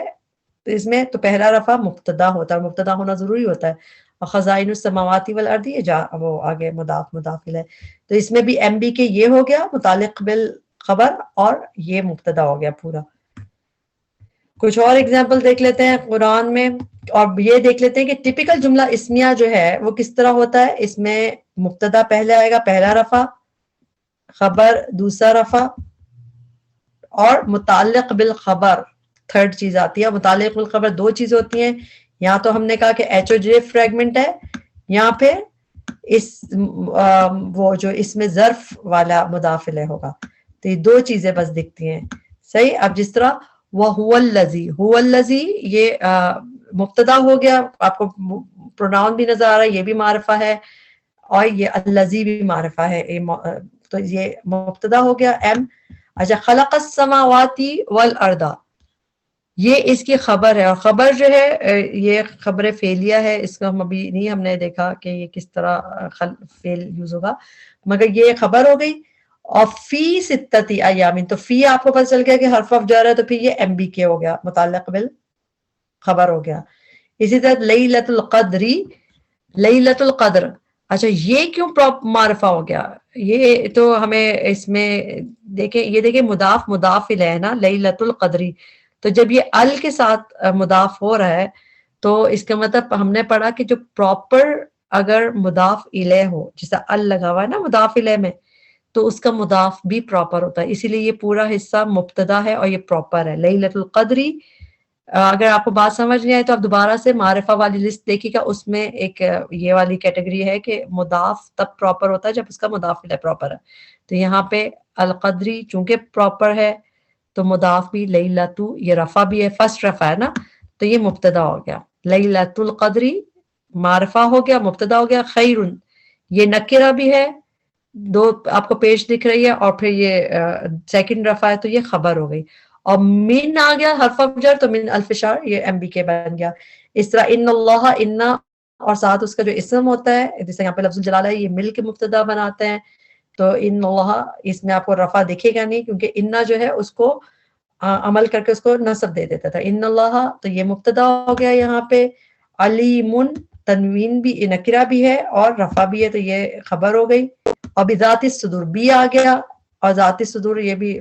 اس میں، تو پہلا رفع مبتدا ہوتا ہے، مبتدا ہونا ضروری ہوتا ہے. اور خزائن السماوات والارض یہ وہ آگے مضاف مضافل ہے، تو اس میں بھی ایم بی کے یہ ہو گیا متعلق بالخبر اور یہ مبتدا ہو گیا پورا. کچھ اور ایگزامپل دیکھ لیتے ہیں قرآن میں، اور یہ دیکھ لیتے ہیں کہ ٹپیکل جملہ اسمیہ جو ہے وہ کس طرح ہوتا ہے. اس میں مبتدا پہلے آئے گا پہلا رفع، خبر دوسرا رفع، اور متعلق بالخبر تھرڈ چیز آتی ہے. متعلق بالخبر دو چیز ہوتی ہیں، یہاں تو ہم نے کہا کہ ایچ او جے فریگمنٹ ہے، یہاں پہ اس وہ جو اس میں ظرف والا مداخلہ ہوگا، تو یہ دو چیزیں بس دکھتی ہیں. صحیح. اب جس طرح وَهُوَ الَّذِي، هُوَ الَّذِي یہ مبتدا ہو گیا، آپ کو پروناؤن بھی نظر آ رہا ہے، یہ بھی معرفہ ہے، اور یہ الذی بھی معرفہ ہے، تو یہ مبتدا ہو گیا ایم. اچھا خلق السماوات والارض یہ اس کی خبر ہے، اور خبر جو ہے یہ خبر فعلیہ ہے، اس کو ہم ابھی نہیں ہم نے دیکھا کہ یہ کس طرح فعل یوز ہوگا، مگر یہ خبر ہو گئی. اور فی ستتی ایام، تو فی آپ کو پتہ چل گیا کہ حرف آف جر ہے، تو پھر یہ ایم بی کے ہو گیا متعلق بال خبر ہو گیا. اسی طرح لیلۃ القدری، لیلۃ القدر، اچھا یہ کیوں معرفہ ہو گیا؟ یہ تو ہمیں اس میں دیکھیں، یہ دیکھیں مضاف مضاف الیہ ہے نا لیلۃ القدری، تو جب یہ ال کے ساتھ مضاف ہو رہا ہے تو اس کا مطلب ہم نے پڑھا کہ جو پراپر اگر مضاف الیہ ہو، جیسا ال لگا ہوا ہے نا مضاف الیہ میں، تو اس کا مضاف بھی پراپر ہوتا ہے، اسی لیے یہ پورا حصہ مبتدا ہے اور یہ پراپر ہے لیلۃ القدری. اگر آپ کو بات سمجھ نہیں آئے تو آپ دوبارہ سے معرفہ والی لسٹ دیکھیے گا، اس میں ایک یہ والی کیٹیگری ہے کہ مضاف تب پراپر ہوتا ہے جب اس کا مضاف الیہ پراپر ہے. تو یہاں پہ القدری چونکہ پراپر ہے تو مضاف بھی لیلۃ، یہ رفع بھی ہے، فرسٹ رفع ہے نا، تو یہ مبتدا ہو گیا. لیلۃ القدری معرفہ ہو گیا، مبتدا ہو گیا. خیر یہ نکرہ بھی ہے، دو آپ کو پیش دکھ رہی ہے، اور پھر یہ سیکنڈ رفع ہے تو یہ خبر ہو گئی. اور من آ گیا حرف جر، تو من الفشار یہ ایم بی کے بن گیا. اس طرح ان اللہ، ان اور ساتھ اس کا جو اسم ہوتا ہے جیسے یہاں پہ لفظ الجلالہ ہے، یہ مل کے مبتدا بناتے ہیں، تو ان اللہ اس میں آپ کو رفع دکھے گا نہیں، کیونکہ انا جو ہے اس کو عمل کر کے اس کو نصب دے دیتا تھا. ان اللہ تو یہ مبتدا ہو گیا یہاں پہ. علیم تنوین بھی نکرہ بھی ہے اور رفع بھی ہے، تو یہ خبر ہو گئی. اور بذات الصدور بھی آ گیا، اور ذات الصدور یہ بھی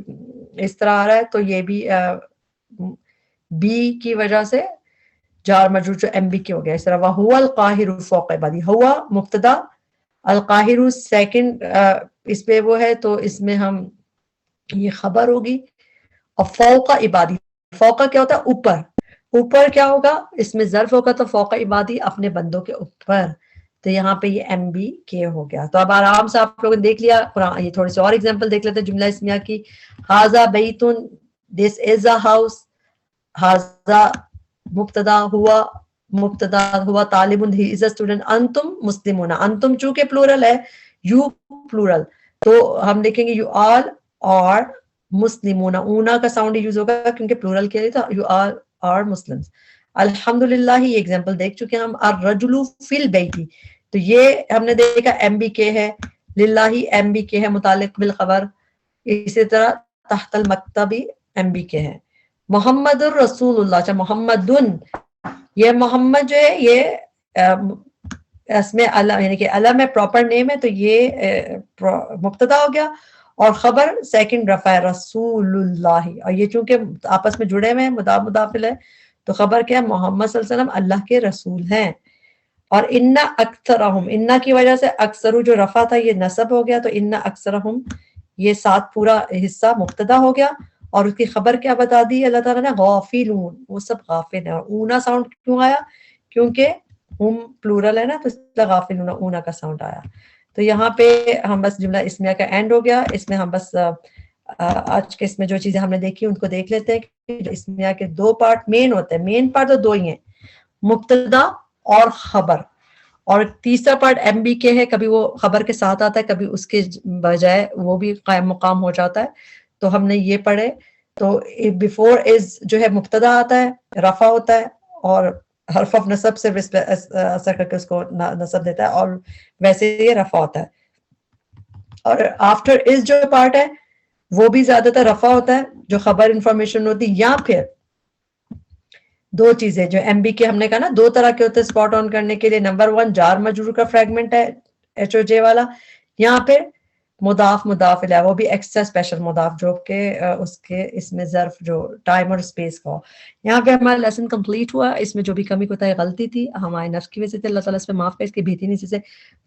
اس طرح آ رہا ہے، تو یہ بھی بی کی وجہ سے جار مجرور جو ایم بی کے ہو گیا. اس طرح وَهُوَ الْقَاهِرُ فَوْقَ عِبَادِهِ، ہوا مبتدا، القاہر سیکنڈ اس پہ وہ ہے، تو اس میں ہم یہ خبر ہوگی. اور فوق عبادی، فوق کیا ہوتا ہے اوپر، اوپر کیا ہوگا اس میں ظرف ہوگا، تو فوق عبادی اپنے بندوں کے اوپر، تو یہاں پہ یہ ایم بی کے ہو گیا. تو اب آرام سے آپ لوگوں نے دیکھ لیا قرآن. یہ تھوڑی سی اور ایگزامپل دیکھ لیتے ہیں جملہ اسمیہ کی. ہاذا بیتن، دس از اے ہاؤس. ہاذا مبتدا، ہوا مبتدا، ہوا طالب، ہی از اے اسٹوڈنٹ. انتم مسلمون، انتم چونکہ پلورل ہے، یو پلورل، تو ہم دیکھیں گے یو آل اور مسلمون، اونا کا ساؤنڈ یوز ہوگا کیونکہ پلورل کے لیے، تو یو آل آر مسلمز. الحمدللہ یہ ایگزامپل دیکھ چکے ہیں ہم. الرجل فی البیت، تو یہ ہم نے دیکھا ایم بی کے ہے. للہ ایم بی کے ہے متعلق بالخبر. اسی طرح تحت المکتب ایم بی کے ہے. محمد الرسول اللہ، اچھا محمد، یہ محمد جو ہے یہ اس میں علم، یعنی کہ علم ہے، پراپر نیم ہے، تو یہ مبتدا ہو گیا، اور خبر سیکنڈ رفع ہے رسول اللہ. اور یہ چونکہ آپس میں جڑے ہوئے ہیں، مضاف مضافل ہے، تو خبر کیا ہے محمد صلی اللہ علیہ وسلم اللہ کے رسول ہیں. اور انا اکثرہم، انا کی وجہ سے اکثر جو رفع تھا یہ نصب ہو گیا، تو انا اکثرہم یہ ساتھ پورا حصہ مبتدا ہو گیا. اور اس کی خبر کیا بتا دی اللہ تعالیٰ نے؟ غافلون، وہ سب غافل ہیں. اور اونا ساؤنڈ کیوں آیا؟ کیونکہ ہم پلورل ہے نا، تو اس لیے غافلون اونا کا ساؤنڈ آیا. تو یہاں پہ ہم بس جملہ اسمیہ کا اینڈ ہو گیا. اس میں ہم بس آج کے اس میں جو چیزیں ہم نے دیکھی ان کو دیکھ لیتے ہیں کہ جو اسمیہ کے دو پارٹ مین ہوتے ہیں. مین پارٹ تو دو ہی ہیں, مبتدا اور خبر, اور تیسرا پارٹ ایم بی کے ہے, کبھی وہ خبر کے ساتھ آتا ہے, کبھی اس کے بجائے وہ بھی قائم مقام ہو جاتا ہے. تو ہم نے یہ پڑھے. تو بیفور از جو ہے مبتدا آتا ہے, رفع ہوتا ہے, اور حرف آف نصب سے اثر کر کے اس کو نصب دیتا ہے, اور ویسے یہ رفع ہوتا ہے. اور آفٹر از جو پارٹ ہے وہ بھی زیادہ تر رفع ہوتا ہے, جو خبر انفارمیشن ہوتی, یا پھر دو چیزیں جو ایم بی کے ہم نے کہا نا دو طرح کے ہوتے ہیں اسپاٹ آن کرنے کے لیے. نمبر 1 جار مجرور کا فریگمنٹ ہے ایچ او جے والا, یہاں پہ مضاف مضاف الیہ, وہ بھی ایکسٹرا اسپیشل مضاف جو کہ اس کے اس میں ظرف جو ٹائم اور اسپیس کا ہو. یہاں پہ ہمارا لیسن کمپلیٹ ہوا. اس میں جو بھی کمی کوتاہی غلطی تھی ہمارے نفس کی وجہ سے, اللہ تعالیٰ اس پہ معاف کرے, اس کی بھیتی نیچے سے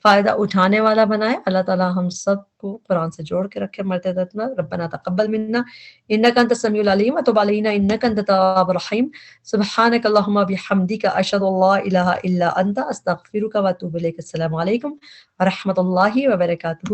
فائدہ اٹھانے والا بنائے. اللہ تعالیٰ ہم سب کو قرآن سے جوڑ کے رکھے مرتے دتنا. ربنا تقبل منا انک انت السمیع العلیم وتب علینا انک انت التواب الرحیم. سبحانک اللہم بحمدک اشہد ان لا الہ الا انت استغفرک واتوب الیک. السلام علیکم ورحمۃ اللہ وبرکاتہ.